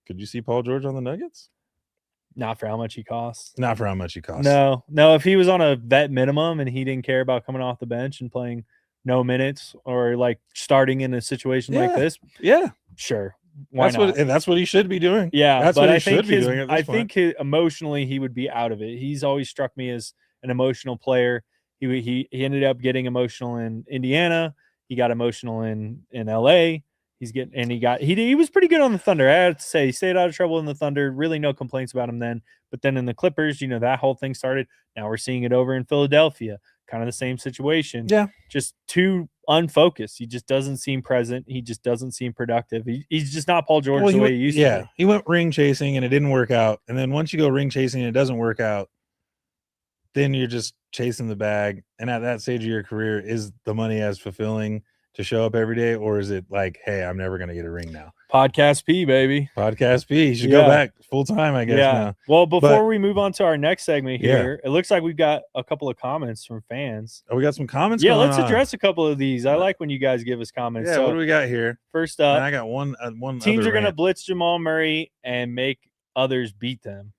[SPEAKER 2] Could you see Paul George on the Nuggets?
[SPEAKER 1] Not for how much he costs.
[SPEAKER 2] Not for how much he costs.
[SPEAKER 1] No. If he was on a vet minimum and he didn't care about coming off the bench and playing no minutes or like starting in a situation like this, sure. Why not?
[SPEAKER 2] That's what he should be doing.
[SPEAKER 1] Yeah,
[SPEAKER 2] that's
[SPEAKER 1] but
[SPEAKER 2] what
[SPEAKER 1] I
[SPEAKER 2] he should
[SPEAKER 1] think
[SPEAKER 2] be doing.
[SPEAKER 1] I think emotionally he would be out of it. He's always struck me as an emotional player. He ended up getting emotional in Indiana. He got emotional in LA. He was pretty good on the Thunder. I have to say, he stayed out of trouble in the Thunder. Really no complaints about him then. But then in the Clippers, that whole thing started. Now we're seeing it over in Philadelphia. Kind of the same situation.
[SPEAKER 2] Yeah.
[SPEAKER 1] Just too unfocused. He just doesn't seem present. He just doesn't seem productive. He's just not Paul George the way he used to be. Yeah,
[SPEAKER 2] he went ring chasing and it didn't work out. And then once you go ring chasing and it doesn't work out, then you're just chasing the bag. And at that stage of your career, is the money as fulfilling to show up every day, or is it like, hey, I'm never going to get a ring now?
[SPEAKER 1] Podcast P, baby.
[SPEAKER 2] Podcast P. You should go back full time, I guess. Now.
[SPEAKER 1] Well, before we move on to our next segment here, it looks like we've got a couple of comments from fans.
[SPEAKER 2] Oh, we got some comments.
[SPEAKER 1] Yeah, let's address a couple of these. I like when you guys give us comments.
[SPEAKER 2] Yeah, so, what do we got here?
[SPEAKER 1] First up,
[SPEAKER 2] I got one.
[SPEAKER 1] Teams are going to blitz Jamal Murray and make others beat them.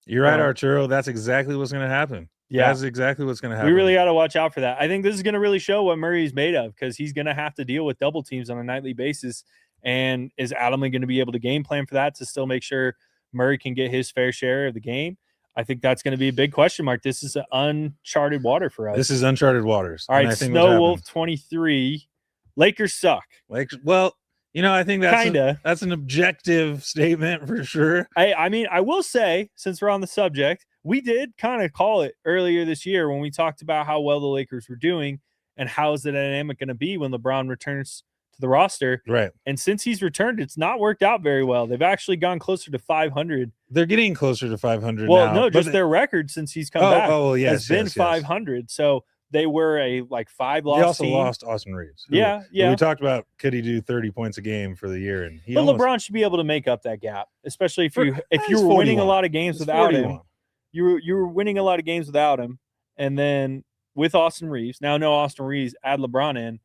[SPEAKER 2] You're right, Arturo. That's exactly what's going to happen. Yeah, that's exactly what's going to happen.
[SPEAKER 1] We really got to watch out for that. I think this is going to really show what Murray's made of, because he's going to have to deal with double teams on a nightly basis. And is Adamley going to be able to game plan for that to still make sure Murray can get his fair share of the game? I think that's going to be a big question mark. This is uncharted water for us.
[SPEAKER 2] This is uncharted waters.
[SPEAKER 1] All right, Snow Wolf 23. Lakers suck.
[SPEAKER 2] Well, I think that's an objective statement for sure.
[SPEAKER 1] I mean, I will say, since we're on the subject, we did kind of call it earlier this year when we talked about how well the Lakers were doing and how is the dynamic going to be when LeBron returns to the roster.
[SPEAKER 2] Right.
[SPEAKER 1] And since he's returned, it's not worked out very well. They've actually gone closer to 500.
[SPEAKER 2] They're getting closer to 500
[SPEAKER 1] well,
[SPEAKER 2] now.
[SPEAKER 1] No, just their record since he's come back has been 500. So they were a 5-loss
[SPEAKER 2] They also
[SPEAKER 1] team.
[SPEAKER 2] Lost Austin Reeves.
[SPEAKER 1] Yeah.
[SPEAKER 2] We talked about could he do 30 points a game for the year, and
[SPEAKER 1] LeBron should be able to make up that gap, especially if you were winning a lot of games without him. You were winning a lot of games without him, and then with Austin Reeves. Now, no Austin Reeves, add LeBron in.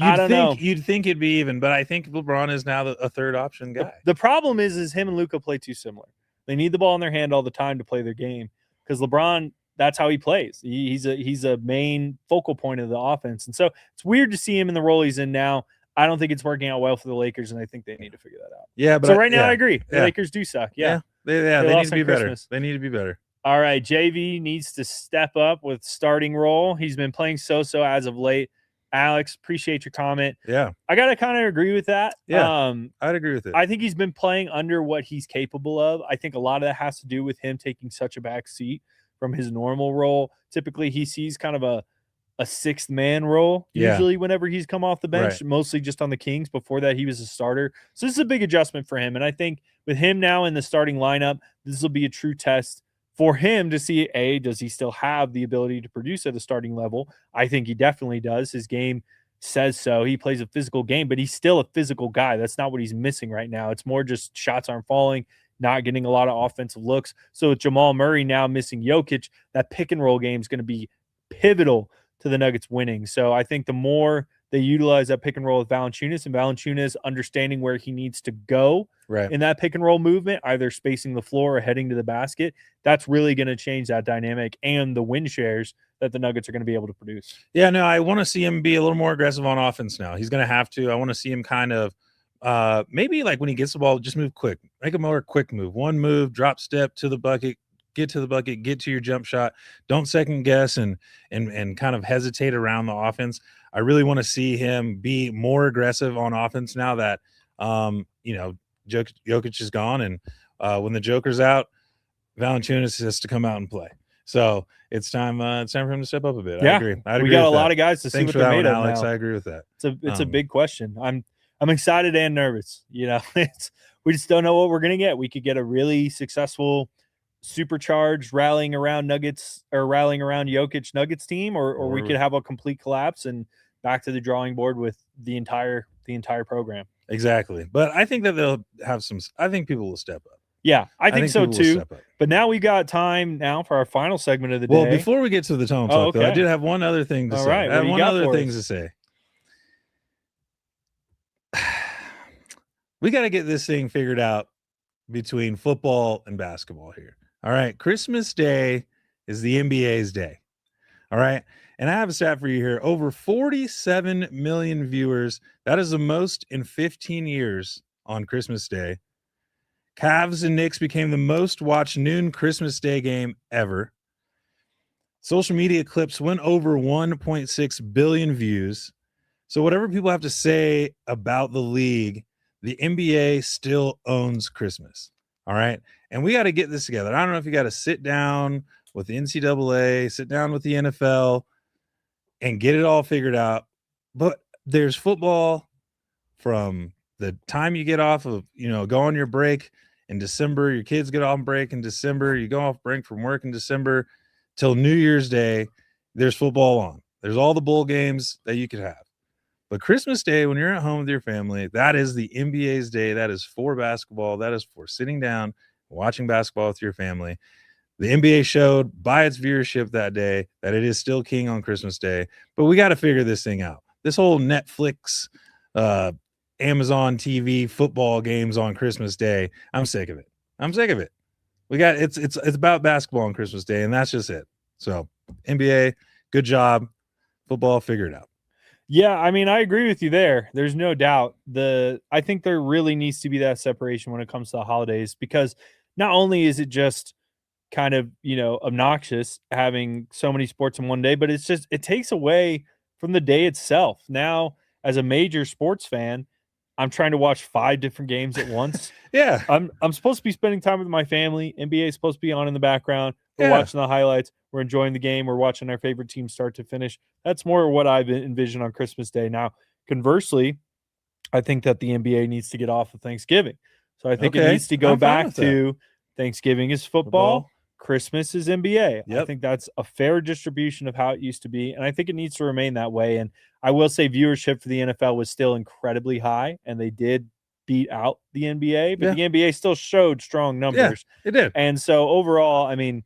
[SPEAKER 1] I don't know.
[SPEAKER 2] You'd think it'd be even, but I think LeBron is now a third option guy.
[SPEAKER 1] The problem is him and Luka play too similar. They need the ball in their hand all the time to play their game, because LeBron, that's how he plays. He's a main focal point of the offense, and so it's weird to see him in the role he's in now. I don't think it's working out well for the Lakers, and I think they need to figure that out.
[SPEAKER 2] Yeah, but
[SPEAKER 1] so right now I agree. The Lakers do suck. Yeah,
[SPEAKER 2] they need to be better. They need to be better.
[SPEAKER 1] All right, JV needs to step up with starting role. He's been playing so as of late. Alex, appreciate your comment.
[SPEAKER 2] Yeah.
[SPEAKER 1] I got to kind of agree with that.
[SPEAKER 2] Yeah, I'd agree with it.
[SPEAKER 1] I think he's been playing under what he's capable of. I think a lot of that has to do with him taking such a back seat from his normal role. Typically, he sees kind of a sixth man role usually whenever he's come off the bench, mostly just on the Kings. Before that, he was a starter. So this is a big adjustment for him. And I think with him now in the starting lineup, this will be a true test for him to see, does he still have the ability to produce at a starting level? I think he definitely does. His game says so. He plays a physical game, but he's still a physical guy. That's not what he's missing right now. It's more just shots aren't falling, not getting a lot of offensive looks. So with Jamal Murray now missing Jokić, that pick and roll game is going to be pivotal to the Nuggets winning. So I think the more they utilize that pick and roll with Valanciunas, and Valanciunas understanding where he needs to go
[SPEAKER 2] Right.
[SPEAKER 1] in that pick and roll movement, either spacing the floor or heading to the basket. That's really going to change that dynamic and the win shares that the Nuggets are going to be able to produce.
[SPEAKER 2] Yeah, no, I want to see him be a little more aggressive on offense now. He's going to have to. I want to see him kind of maybe like when he gets the ball, just move quick. Make a more quick move. One move, drop step to the bucket, get to the bucket, get to your jump shot. Don't second guess and kind of hesitate around the offense. I really want to see him be more aggressive on offense now that Jokić is gone, and when the Joker's out, Valanciunas has to come out and play. So it's time for him to step up a bit.
[SPEAKER 1] Yeah,
[SPEAKER 2] I agree.
[SPEAKER 1] We got a lot of guys to see
[SPEAKER 2] Thanks
[SPEAKER 1] what they're made of,
[SPEAKER 2] Alex.
[SPEAKER 1] now.
[SPEAKER 2] I agree with that.
[SPEAKER 1] It's a big question. I'm excited and nervous. We just don't know what we're gonna get. We could get a really successful, supercharged rallying around Jokić Nuggets team, or we could have a complete collapse and back to the drawing board with the entire program.
[SPEAKER 2] Exactly. But I think that they'll have I think people will step up.
[SPEAKER 1] Yeah, I think so too. But now we've got time now for our final segment of the day.
[SPEAKER 2] Well, before we get to the tone talk, though, I did have one other thing to say.
[SPEAKER 1] Right,
[SPEAKER 2] I have one other thing to say. We got to get this thing figured out between football and basketball here. All right. Christmas Day is the NBA's day. All right. And I have a stat for you here. Over 47 million viewers. That is the most in 15 years on Christmas Day. Cavs and Knicks became the most watched noon Christmas Day game ever. Social media clips went over 1.6 billion views. So whatever people have to say about the league, the NBA still owns Christmas. All right. And we got to get this together. I don't know if you got to sit down with the NCAA, sit down with the NFL, and get it all figured out. But there's football from the time you get off of, go on your break in December, your kids get off break in December, you go off break from work in December till New Year's Day, there's football on. There's all the bowl games that you could have. But Christmas Day, when you're at home with your family, that is the NBA's day. That is for basketball. That is for sitting down, watching basketball with your family. The NBA showed by its viewership that day that it is still king on Christmas Day. But we got to figure this thing out. This whole Netflix, Amazon TV football games on Christmas Day, I'm sick of it. It's about basketball on Christmas Day, and that's just it. So NBA, good job. Football, figure it out.
[SPEAKER 1] Yeah, I mean, I agree with you there. There's no doubt. I think there really needs to be that separation when it comes to the holidays, because not only is it just kind of, obnoxious having so many sports in one day, but it takes away from the day itself. Now, as a major sports fan, I'm trying to watch 5 different games at once.
[SPEAKER 2] Yeah.
[SPEAKER 1] I'm supposed to be spending time with my family. NBA is supposed to be on in the background. We're watching the highlights. We're enjoying the game. We're watching our favorite team start to finish. That's more what I've envisioned on Christmas Day. Now, conversely, I think that the NBA needs to get off of Thanksgiving. So I think it needs to go back to Thanksgiving is football. Christmas is NBA. Yep. I think that's a fair distribution of how it used to be, and I think it needs to remain that way. And I will say viewership for the NFL was still incredibly high, and they did beat out the NBA, but the NBA still showed strong numbers.
[SPEAKER 2] Yeah, it did.
[SPEAKER 1] And so overall, I mean,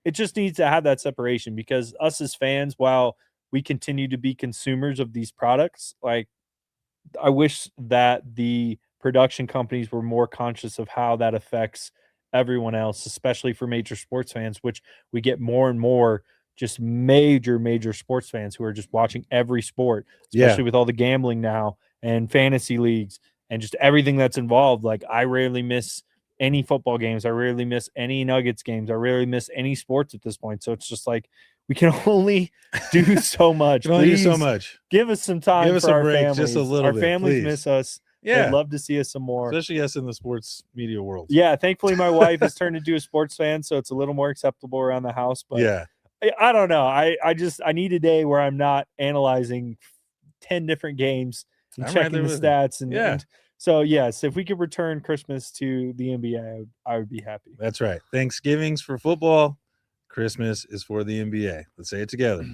[SPEAKER 1] it just needs to have that separation, because us as fans, while we continue to be consumers of these products, like, I wish that the production companies were more conscious of how that affects everyone else, especially for major sports fans, which we get more and more just major sports fans who are just watching every sport, especially with all the gambling now and fantasy leagues and just everything that's involved. Like, I rarely miss any football games. I rarely miss any Nuggets games. I rarely miss any sports at this point. So it's just like, we can only do so much. Please
[SPEAKER 2] so much.
[SPEAKER 1] Give us some time. Give us for our break, families.
[SPEAKER 2] Just a little
[SPEAKER 1] our
[SPEAKER 2] bit.
[SPEAKER 1] Families
[SPEAKER 2] Please.
[SPEAKER 1] Miss us.
[SPEAKER 2] Yeah.
[SPEAKER 1] I'd love to see us some more.
[SPEAKER 2] Especially us in the sports media world.
[SPEAKER 1] Yeah. Thankfully, my wife has turned into a sports fan, so it's a little more acceptable around the house. But I don't know. I need a day where I'm not analyzing 10 different games and checking the stats. And so, yes, if we could return Christmas to the NBA, I would be happy.
[SPEAKER 2] That's right. Thanksgiving's for football. Christmas is for the NBA. Let's say it together.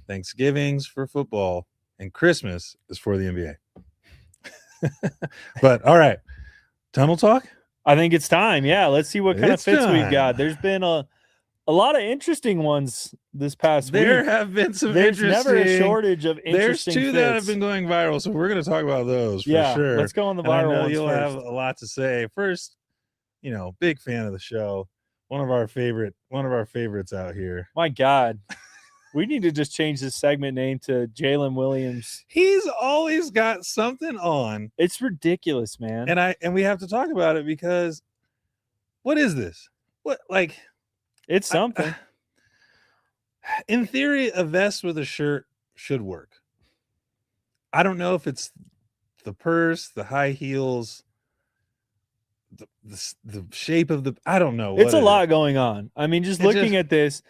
[SPEAKER 2] Thanksgiving's for football, and Christmas is for the NBA. But all right, tunnel talk.
[SPEAKER 1] I think it's time. Yeah, let's see what kind of fits we've got. There's been a a lot of interesting ones this past
[SPEAKER 2] There
[SPEAKER 1] week.
[SPEAKER 2] have been some
[SPEAKER 1] There's never a
[SPEAKER 2] interesting.
[SPEAKER 1] shortage of
[SPEAKER 2] There's
[SPEAKER 1] interesting
[SPEAKER 2] two
[SPEAKER 1] fits.
[SPEAKER 2] that have been going viral, so we're going to talk about those for
[SPEAKER 1] Yeah,
[SPEAKER 2] sure.
[SPEAKER 1] let's go on the
[SPEAKER 2] And I
[SPEAKER 1] viral
[SPEAKER 2] know
[SPEAKER 1] ones
[SPEAKER 2] you'll have
[SPEAKER 1] first.
[SPEAKER 2] a lot to say. First, big fan of the show. One of our favorites out here.
[SPEAKER 1] My God. We need to just change this segment name to Jalen Williams.
[SPEAKER 2] He's always got something on.
[SPEAKER 1] It's ridiculous, man.
[SPEAKER 2] And we have to talk about it because what is this? What, like,
[SPEAKER 1] it's something.
[SPEAKER 2] In theory, a vest with a shirt should work. I don't know if it's the purse, the high heels, the shape of the, I don't know.
[SPEAKER 1] It's a lot going on. I mean, just looking at this,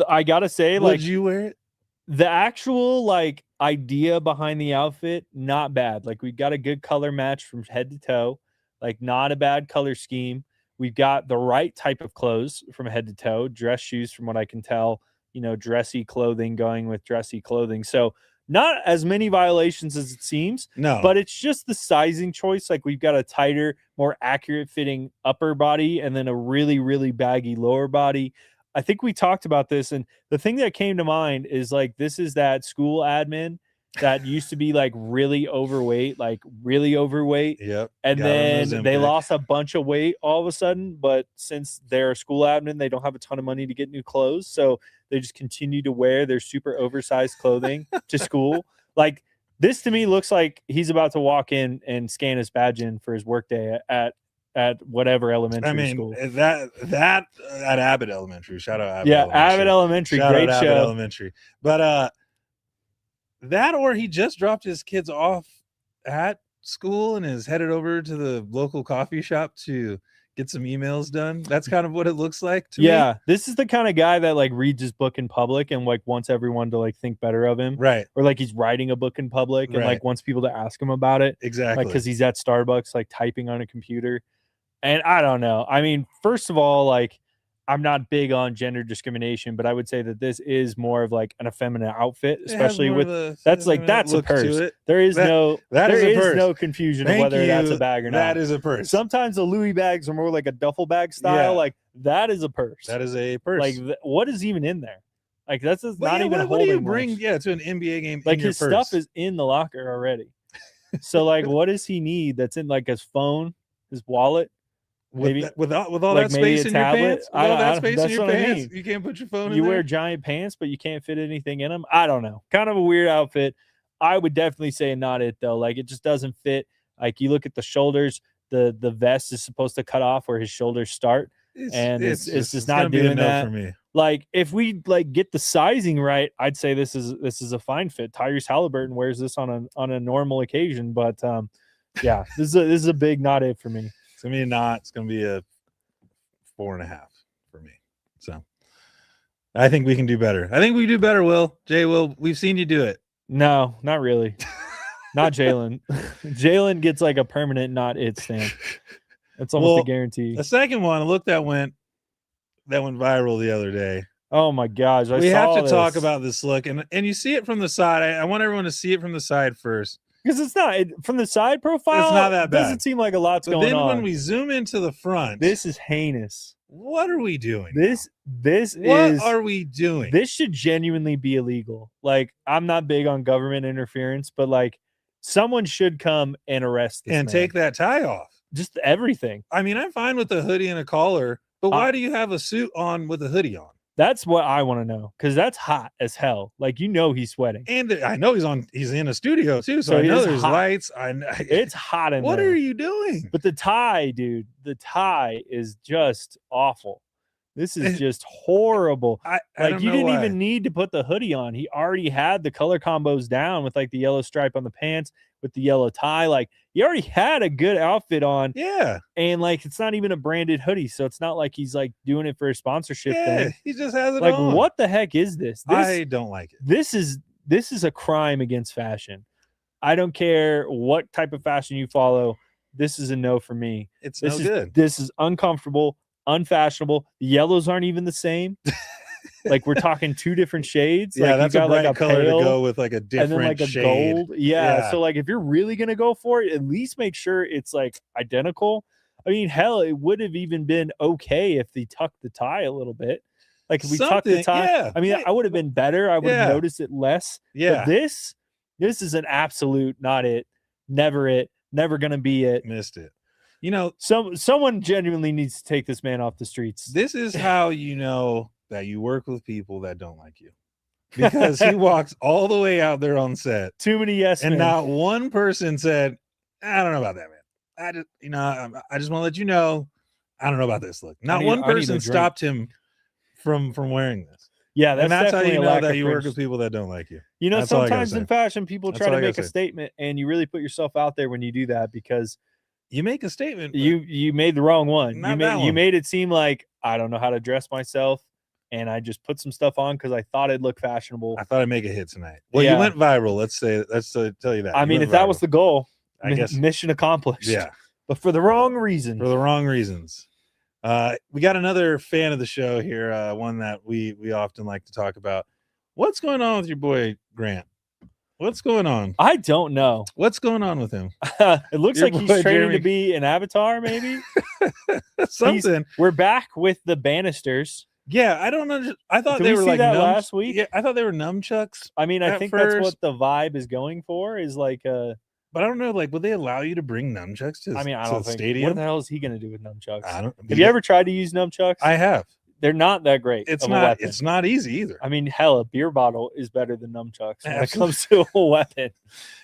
[SPEAKER 1] I gotta say,
[SPEAKER 2] would you wear it?
[SPEAKER 1] The actual like idea behind the outfit, not bad. Like we've got a good color match from head to toe, like not a bad color scheme. We've got the right type of clothes from head to toe, dress shoes from what I can tell, dressy clothing going with dressy clothing. So not as many violations as it seems.
[SPEAKER 2] No.
[SPEAKER 1] But it's just the sizing choice. Like we've got a tighter, more accurate fitting upper body and then a really, really baggy lower body. I think we talked about this, and the thing that came to mind is like this is that school admin that used to be like really overweight.
[SPEAKER 2] Yep.
[SPEAKER 1] And then they lost a bunch of weight all of a sudden, but since they're a school admin, they don't have a ton of money to get new clothes, so they just continue to wear their super oversized clothing to school. Like this to me looks like he's about to walk in and scan his badge in for his workday at whatever elementary school.
[SPEAKER 2] That at Abbott Elementary. Shout out Abbott.
[SPEAKER 1] Yeah,
[SPEAKER 2] Elementary.
[SPEAKER 1] Abbott Elementary.
[SPEAKER 2] Shout
[SPEAKER 1] great
[SPEAKER 2] out
[SPEAKER 1] show.
[SPEAKER 2] Abbott Elementary. But that or he just dropped his kids off at school and is headed over to the local coffee shop to get some emails done. That's kind of what it looks like to me.
[SPEAKER 1] This is the kind of guy that like reads his book in public and like wants everyone to like think better of him.
[SPEAKER 2] Right.
[SPEAKER 1] Or like he's writing a book in public and like wants people to ask him about it.
[SPEAKER 2] Exactly.
[SPEAKER 1] Like because he's at Starbucks like typing on a computer. And I don't know. I mean, first of all, like I'm not big on gender discrimination, but I would say that this is more of like an effeminate outfit, especially with that's a purse. There is no confusion of whether that's a bag or not.
[SPEAKER 2] That is a purse.
[SPEAKER 1] Sometimes the Louis bags are more like a duffel bag style. Like that is a purse.
[SPEAKER 2] That is a purse.
[SPEAKER 1] Like what is even in there? Like that's not even holding.
[SPEAKER 2] What do you bring? To an NBA game?
[SPEAKER 1] Like his stuff is in the locker already. So like, what does he need? That's in like his phone, his wallet.
[SPEAKER 2] Maybe with all like that space in your pants, you can't put your phone in there.
[SPEAKER 1] You wear giant pants, but you can't fit anything in them. I don't know. Kind of a weird outfit. I would definitely say not it though. Like it just doesn't fit. Like you look at the shoulders, the vest is supposed to cut off where his shoulders start, it's just not doing that
[SPEAKER 2] for me.
[SPEAKER 1] Like if we like get the sizing right, I'd say this is a fine fit. Tyrese Halliburton wears this on a normal occasion, but this is a big not it for me.
[SPEAKER 2] It's gonna be a not. It's gonna be a 4.5 for me. So I think we can do better. I think we do better, Will. We've seen you do it.
[SPEAKER 1] No, not really. Not Jalen. Jalen gets like a permanent not it stamp. It's almost a guarantee.
[SPEAKER 2] The second one, look, that went viral the other day.
[SPEAKER 1] Oh my gosh.
[SPEAKER 2] We have to talk about this look, and you see it from the side. I want everyone to see it from the side first.
[SPEAKER 1] Because it's not from the side profile.
[SPEAKER 2] It's not that bad.
[SPEAKER 1] It doesn't seem like a lot's going on.
[SPEAKER 2] Then when we zoom into the front,
[SPEAKER 1] this is heinous.
[SPEAKER 2] What are we doing?
[SPEAKER 1] What
[SPEAKER 2] are we doing?
[SPEAKER 1] This should genuinely be illegal. Like I'm not big on government interference, but like someone should come and arrest this
[SPEAKER 2] and
[SPEAKER 1] man.
[SPEAKER 2] Take that tie off.
[SPEAKER 1] Just everything.
[SPEAKER 2] I mean, I'm fine with a hoodie and a collar, but why do you have a suit on with a hoodie on?
[SPEAKER 1] That's what I want to know, because that's hot as hell. Like he's sweating,
[SPEAKER 2] and I know he's in a studio too, so I know there's lights.
[SPEAKER 1] It's hot in there.
[SPEAKER 2] What are you doing?
[SPEAKER 1] But the tie, dude, is just awful. This is just horrible. You didn't even need to put the hoodie on. He already had the color combos down with like the yellow stripe on the pants with the yellow tie. Like he already had a good outfit on.
[SPEAKER 2] Yeah.
[SPEAKER 1] And like it's not even a branded hoodie, so it's not like he's like doing it for a sponsorship thing.
[SPEAKER 2] He just has it
[SPEAKER 1] like,
[SPEAKER 2] on.
[SPEAKER 1] What the heck is this?
[SPEAKER 2] I don't like it.
[SPEAKER 1] This is a crime against fashion. I don't care what type of fashion you follow. This is a no for me.
[SPEAKER 2] It's no good.
[SPEAKER 1] This is uncomfortable, unfashionable. The yellows aren't even the same. Like we're talking two different shades.
[SPEAKER 2] Yeah,
[SPEAKER 1] like
[SPEAKER 2] that's a bright color
[SPEAKER 1] pale,
[SPEAKER 2] to go with like a different
[SPEAKER 1] and then like a
[SPEAKER 2] shade.
[SPEAKER 1] gold. Yeah. So like if you're really gonna go for it, at least make sure it's like identical. I mean, hell, it would have even been okay if they tucked the tie a little bit. Like if we tucked the tie,
[SPEAKER 2] yeah,
[SPEAKER 1] I mean, I would have been better. I would have noticed it less.
[SPEAKER 2] Yeah.
[SPEAKER 1] But this is an absolute not it, never gonna be it.
[SPEAKER 2] Missed it. You know,
[SPEAKER 1] someone genuinely needs to take this man off the streets.
[SPEAKER 2] This is how you know that you work with people that don't like you. Because he walks all the way out there on set.
[SPEAKER 1] Too many yes
[SPEAKER 2] and
[SPEAKER 1] men.
[SPEAKER 2] not one person said, I don't know about that, man. I just want to let you know, I don't know about this look. Not one person stopped him from wearing this.
[SPEAKER 1] Yeah,
[SPEAKER 2] that's how you know that you work with people that don't like you.
[SPEAKER 1] You know, sometimes in fashion, people try to make a statement, and you really put yourself out there when you do that, because
[SPEAKER 2] you make a statement.
[SPEAKER 1] You made the wrong one.
[SPEAKER 2] You
[SPEAKER 1] made it seem like I don't know how to dress myself, and I just put some stuff on because I thought it'd look fashionable.
[SPEAKER 2] I thought I'd make a hit tonight. Well, you went viral. Let's tell you that.
[SPEAKER 1] I mean, if that was the goal, I guess mission accomplished.
[SPEAKER 2] Yeah,
[SPEAKER 1] but for the wrong reason.
[SPEAKER 2] For the wrong reasons. We got another fan of the show here, one that we often like to talk about. What's going on with your boy Grant? What's going on?
[SPEAKER 1] I don't know.
[SPEAKER 2] What's going on with him?
[SPEAKER 1] It looks like he's training to be an avatar, maybe.
[SPEAKER 2] Something.
[SPEAKER 1] We're back with the banisters.
[SPEAKER 2] Yeah, I don't know. I thought
[SPEAKER 1] Did
[SPEAKER 2] they
[SPEAKER 1] we
[SPEAKER 2] were
[SPEAKER 1] see
[SPEAKER 2] like
[SPEAKER 1] that last week.
[SPEAKER 2] Yeah, I thought they were nunchucks.
[SPEAKER 1] I mean, I think that's what the vibe is going for. Is like
[SPEAKER 2] But I don't know. Like, would they allow you to bring nunchucks to?
[SPEAKER 1] I mean, I don't think.
[SPEAKER 2] Stadium?
[SPEAKER 1] What the hell is he going to do with nunchucks?
[SPEAKER 2] I don't.
[SPEAKER 1] Have you ever tried to use nunchucks?
[SPEAKER 2] I have.
[SPEAKER 1] They're not that great.
[SPEAKER 2] It's not. It's not easy either.
[SPEAKER 1] I mean, hell, a beer bottle is better than nunchucks when it comes to a weapon.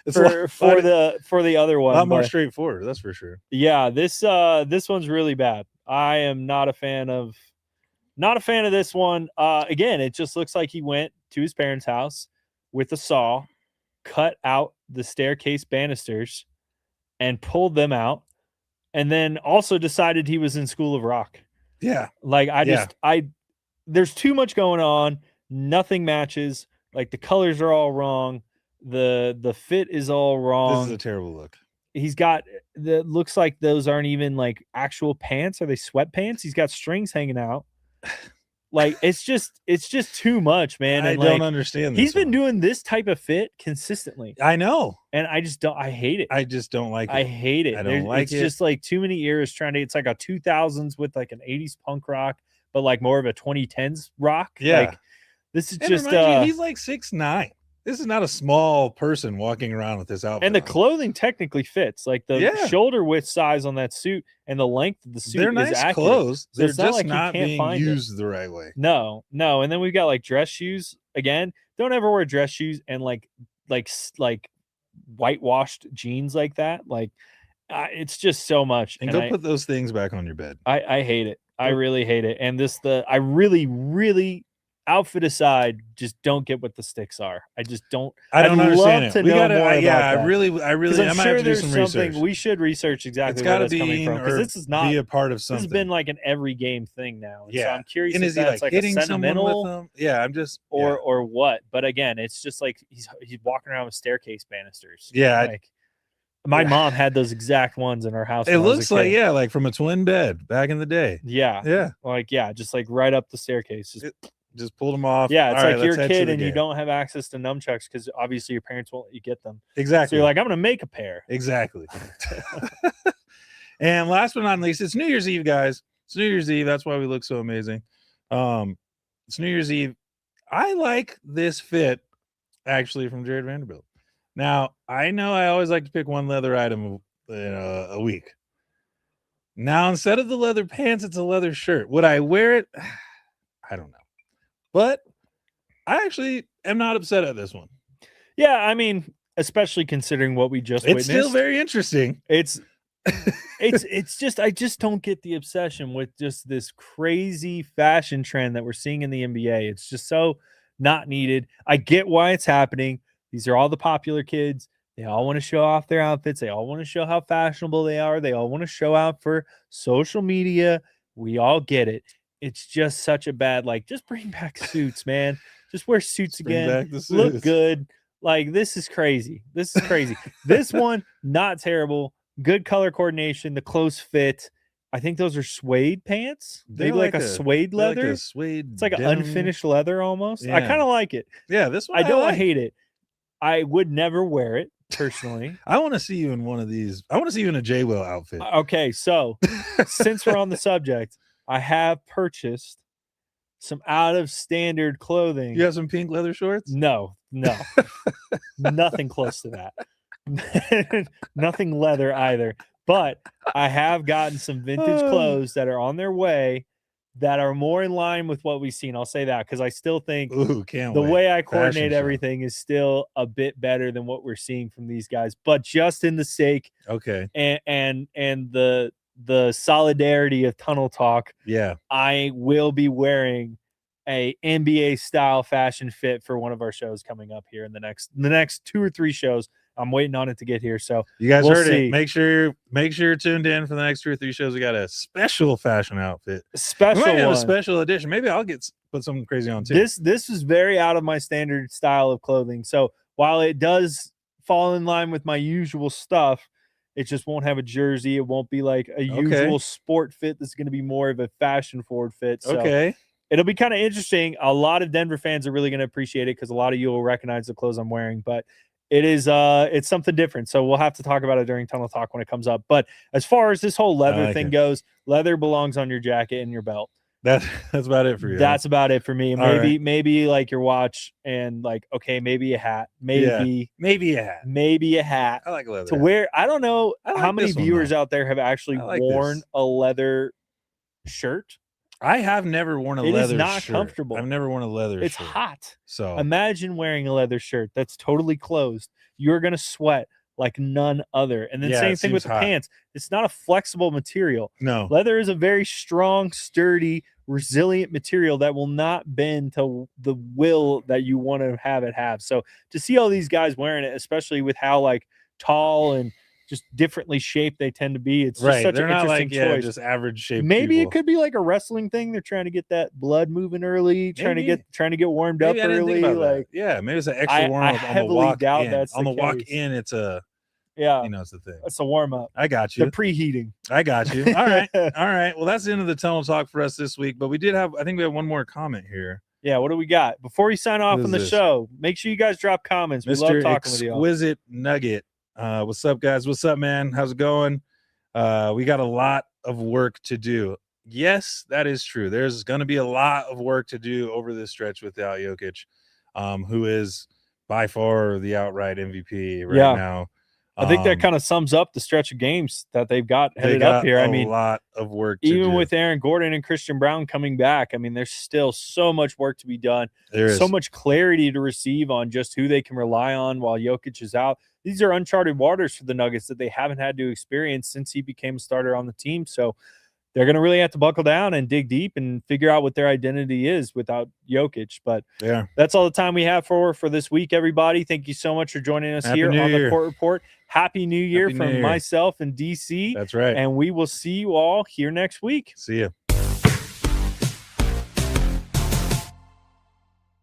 [SPEAKER 1] For the other one,
[SPEAKER 2] a lot more straightforward. That's for sure.
[SPEAKER 1] Yeah, this one's really bad. I am not a fan of this one. Again, it just looks like he went to his parents' house with a saw, cut out the staircase banisters, and pulled them out, and then also decided he was in School of Rock.
[SPEAKER 2] Yeah.
[SPEAKER 1] Like there's too much going on. Nothing matches. Like the colors are all wrong. The fit is all wrong.
[SPEAKER 2] This is a terrible look.
[SPEAKER 1] He's got looks like those aren't even like actual pants. Are they sweatpants? He's got strings hanging out. Like it's just too much, man.
[SPEAKER 2] I
[SPEAKER 1] and
[SPEAKER 2] don't understand this.
[SPEAKER 1] He's been doing this type of fit consistently.
[SPEAKER 2] I know.
[SPEAKER 1] And I just don't. I hate it.
[SPEAKER 2] I just don't like it.
[SPEAKER 1] I hate it.
[SPEAKER 2] I don't like
[SPEAKER 1] it. It's just like too many eras trying to. It's like a 2000s with like an 80s punk rock, but like more of a 2010s rock.
[SPEAKER 2] Yeah.
[SPEAKER 1] Like, this is
[SPEAKER 2] and
[SPEAKER 1] just.
[SPEAKER 2] He's like 6'9". This is not a small person walking around with this outfit.
[SPEAKER 1] And the clothing technically fits. Like the shoulder width size on that suit and the length of the suit
[SPEAKER 2] They're
[SPEAKER 1] is
[SPEAKER 2] nice
[SPEAKER 1] accurate.
[SPEAKER 2] clothes.
[SPEAKER 1] So
[SPEAKER 2] They're just not being used the right way.
[SPEAKER 1] No. And then we've got like dress shoes. Again, don't ever wear dress shoes and like whitewashed jeans like that. Like it's just so much.
[SPEAKER 2] And go put those things back on your bed.
[SPEAKER 1] I hate it. I really hate it. And I really, outfit aside, just don't get what the sticks are. I just don't.
[SPEAKER 2] I don't understand it.
[SPEAKER 1] We gotta,
[SPEAKER 2] I really. I might have to do some research.
[SPEAKER 1] We should research exactly where that's coming from, because this is not
[SPEAKER 2] be a part of something.
[SPEAKER 1] This has been like an every game thing now.
[SPEAKER 2] Yeah,
[SPEAKER 1] so I'm curious
[SPEAKER 2] and
[SPEAKER 1] if
[SPEAKER 2] is he
[SPEAKER 1] that's like
[SPEAKER 2] hitting
[SPEAKER 1] a sentimental
[SPEAKER 2] someone with them? Yeah, I'm just
[SPEAKER 1] or what. But again, it's just like he's walking around with staircase banisters.
[SPEAKER 2] Yeah,
[SPEAKER 1] like my mom had those exact ones in her house.
[SPEAKER 2] It looks like like from a twin bed back in the day.
[SPEAKER 1] Yeah, just like right up the staircase.
[SPEAKER 2] Just pulled them off.
[SPEAKER 1] Yeah, it's like you're a kid and you don't have access to nunchucks because obviously your parents won't let you get them.
[SPEAKER 2] Exactly.
[SPEAKER 1] So you're like, I'm going to make a pair.
[SPEAKER 2] Exactly. And last but not least, it's New Year's Eve, guys. It's New Year's Eve. That's why we look so amazing. It's New Year's Eve. I like this fit, actually, from Jared Vanderbilt. Now, I know I always like to pick one leather item a week. Now, instead of the leather pants, it's a leather shirt. Would I wear it? I don't know. But I actually am not upset at this one.
[SPEAKER 1] Yeah, I mean, especially considering what we just witnessed.
[SPEAKER 2] It's still very interesting.
[SPEAKER 1] It's just I just don't get the obsession with just this crazy fashion trend that we're seeing in the NBA. It's just so not needed. I get why it's happening. These are all the popular kids. They all want to show off their outfits. They all want to show how fashionable they are. They all want to show out for social media. We all get it. It's just such a bad, just bring back suits, man. Just wear suits again. Look good. Like, this is crazy. This one, not terrible. Good color coordination. The close fit. I think those are suede pants. Maybe like a suede leather.
[SPEAKER 2] Like a suede.
[SPEAKER 1] It's like an unfinished leather almost.
[SPEAKER 2] Yeah.
[SPEAKER 1] I kind of like it.
[SPEAKER 2] Yeah, this one
[SPEAKER 1] I don't hate it. I would never wear it personally.
[SPEAKER 2] I want to see you in one of these. I want to see you in a J-Will outfit.
[SPEAKER 1] Okay, so since we're on the subject, I have purchased some out of standard clothing.
[SPEAKER 2] You have some pink leather shorts?
[SPEAKER 1] No, nothing close to that. Nothing leather either. But I have gotten some vintage clothes that are on their way that are more in line with what we've seen. I'll say that because I still think the way I coordinate everything is still a bit better than what we're seeing from these guys. But just in the sake, and the solidarity of Tunnel Talk, I will be wearing a NBA style fashion fit for one of our shows coming up here in the next 2 or 3 shows. I'm waiting on it to get here. So
[SPEAKER 2] you guys heard it. Make sure you're tuned in for the next 2 or 3 shows. We got a special fashion outfit.
[SPEAKER 1] A special
[SPEAKER 2] edition. Maybe I'll put something crazy on too.
[SPEAKER 1] This is very out of my standard style of clothing. So while it does fall in line with my usual stuff, it just won't have a jersey. It won't be like a usual sport fit. This is going to be more of a fashion forward fit. So it'll be kind of interesting. A lot of Denver fans are really going to appreciate it because a lot of you will recognize the clothes I'm wearing, but it is it's something different. So we'll have to talk about it during Tunnel Talk when it comes up. But as far as this whole leather thing goes, leather belongs on your jacket and your belt.
[SPEAKER 2] That's about it for you.
[SPEAKER 1] That's about it for me. Maybe like your watch and like, okay, maybe a hat. Maybe a hat.
[SPEAKER 2] I like a leather
[SPEAKER 1] to wear. I don't know how many viewers out there have actually worn a leather shirt.
[SPEAKER 2] I have never worn a leather shirt. It is not
[SPEAKER 1] comfortable.
[SPEAKER 2] I've never worn a leather shirt.
[SPEAKER 1] It's hot.
[SPEAKER 2] So
[SPEAKER 1] imagine wearing a leather shirt that's totally closed. You're going to sweat like none other. And then same thing with the pants. It's not a flexible material.
[SPEAKER 2] No.
[SPEAKER 1] Leather is a very strong, sturdy, resilient material that will not bend to the will that you want to have it have. So to see all these guys wearing it, especially with how like tall and just differently shaped they tend to be. It's just such an interesting choice.
[SPEAKER 2] Just average shape.
[SPEAKER 1] Maybe it could be like a wrestling thing. They're trying to get that blood moving early, trying to get warmed up early. Like
[SPEAKER 2] maybe it's an extra warm up on the walk in. On the walk in, it's a it's the thing.
[SPEAKER 1] It's a warm up.
[SPEAKER 2] I got you.
[SPEAKER 1] The preheating.
[SPEAKER 2] I got you. All right. All right. Well, that's the end of the Tunnel Talk for us this week. But we did have, I think we have one more comment here.
[SPEAKER 1] Yeah, what do we got? Before we sign off on the show, make sure you guys drop comments. We love talking with you.
[SPEAKER 2] Exquisite Nugget. What's up, guys? What's up, man? How's it going? We got a lot of work to do. Yes, that is true. There's going to be a lot of work to do over this stretch without Jokić, who is by far the outright MVP right now.
[SPEAKER 1] I think that kind of sums up the stretch of games that they've got headed up here. I mean,
[SPEAKER 2] a lot of work to
[SPEAKER 1] even
[SPEAKER 2] do.
[SPEAKER 1] with Aaron Gordon and Christian Brown coming back. I mean, there's still so much work to be done.
[SPEAKER 2] There's
[SPEAKER 1] so much clarity to receive on just who they can rely on while Jokić is out. These are uncharted waters for the Nuggets that they haven't had to experience since he became a starter on the team. So they're going to really have to buckle down and dig deep and figure out what their identity is without Jokić. But that's all the time we have for this week, everybody. Thank you so much for joining us here on the Court Report. Happy New Year from myself and DC.
[SPEAKER 2] That's right.
[SPEAKER 1] And we will see you all here next week.
[SPEAKER 2] See you.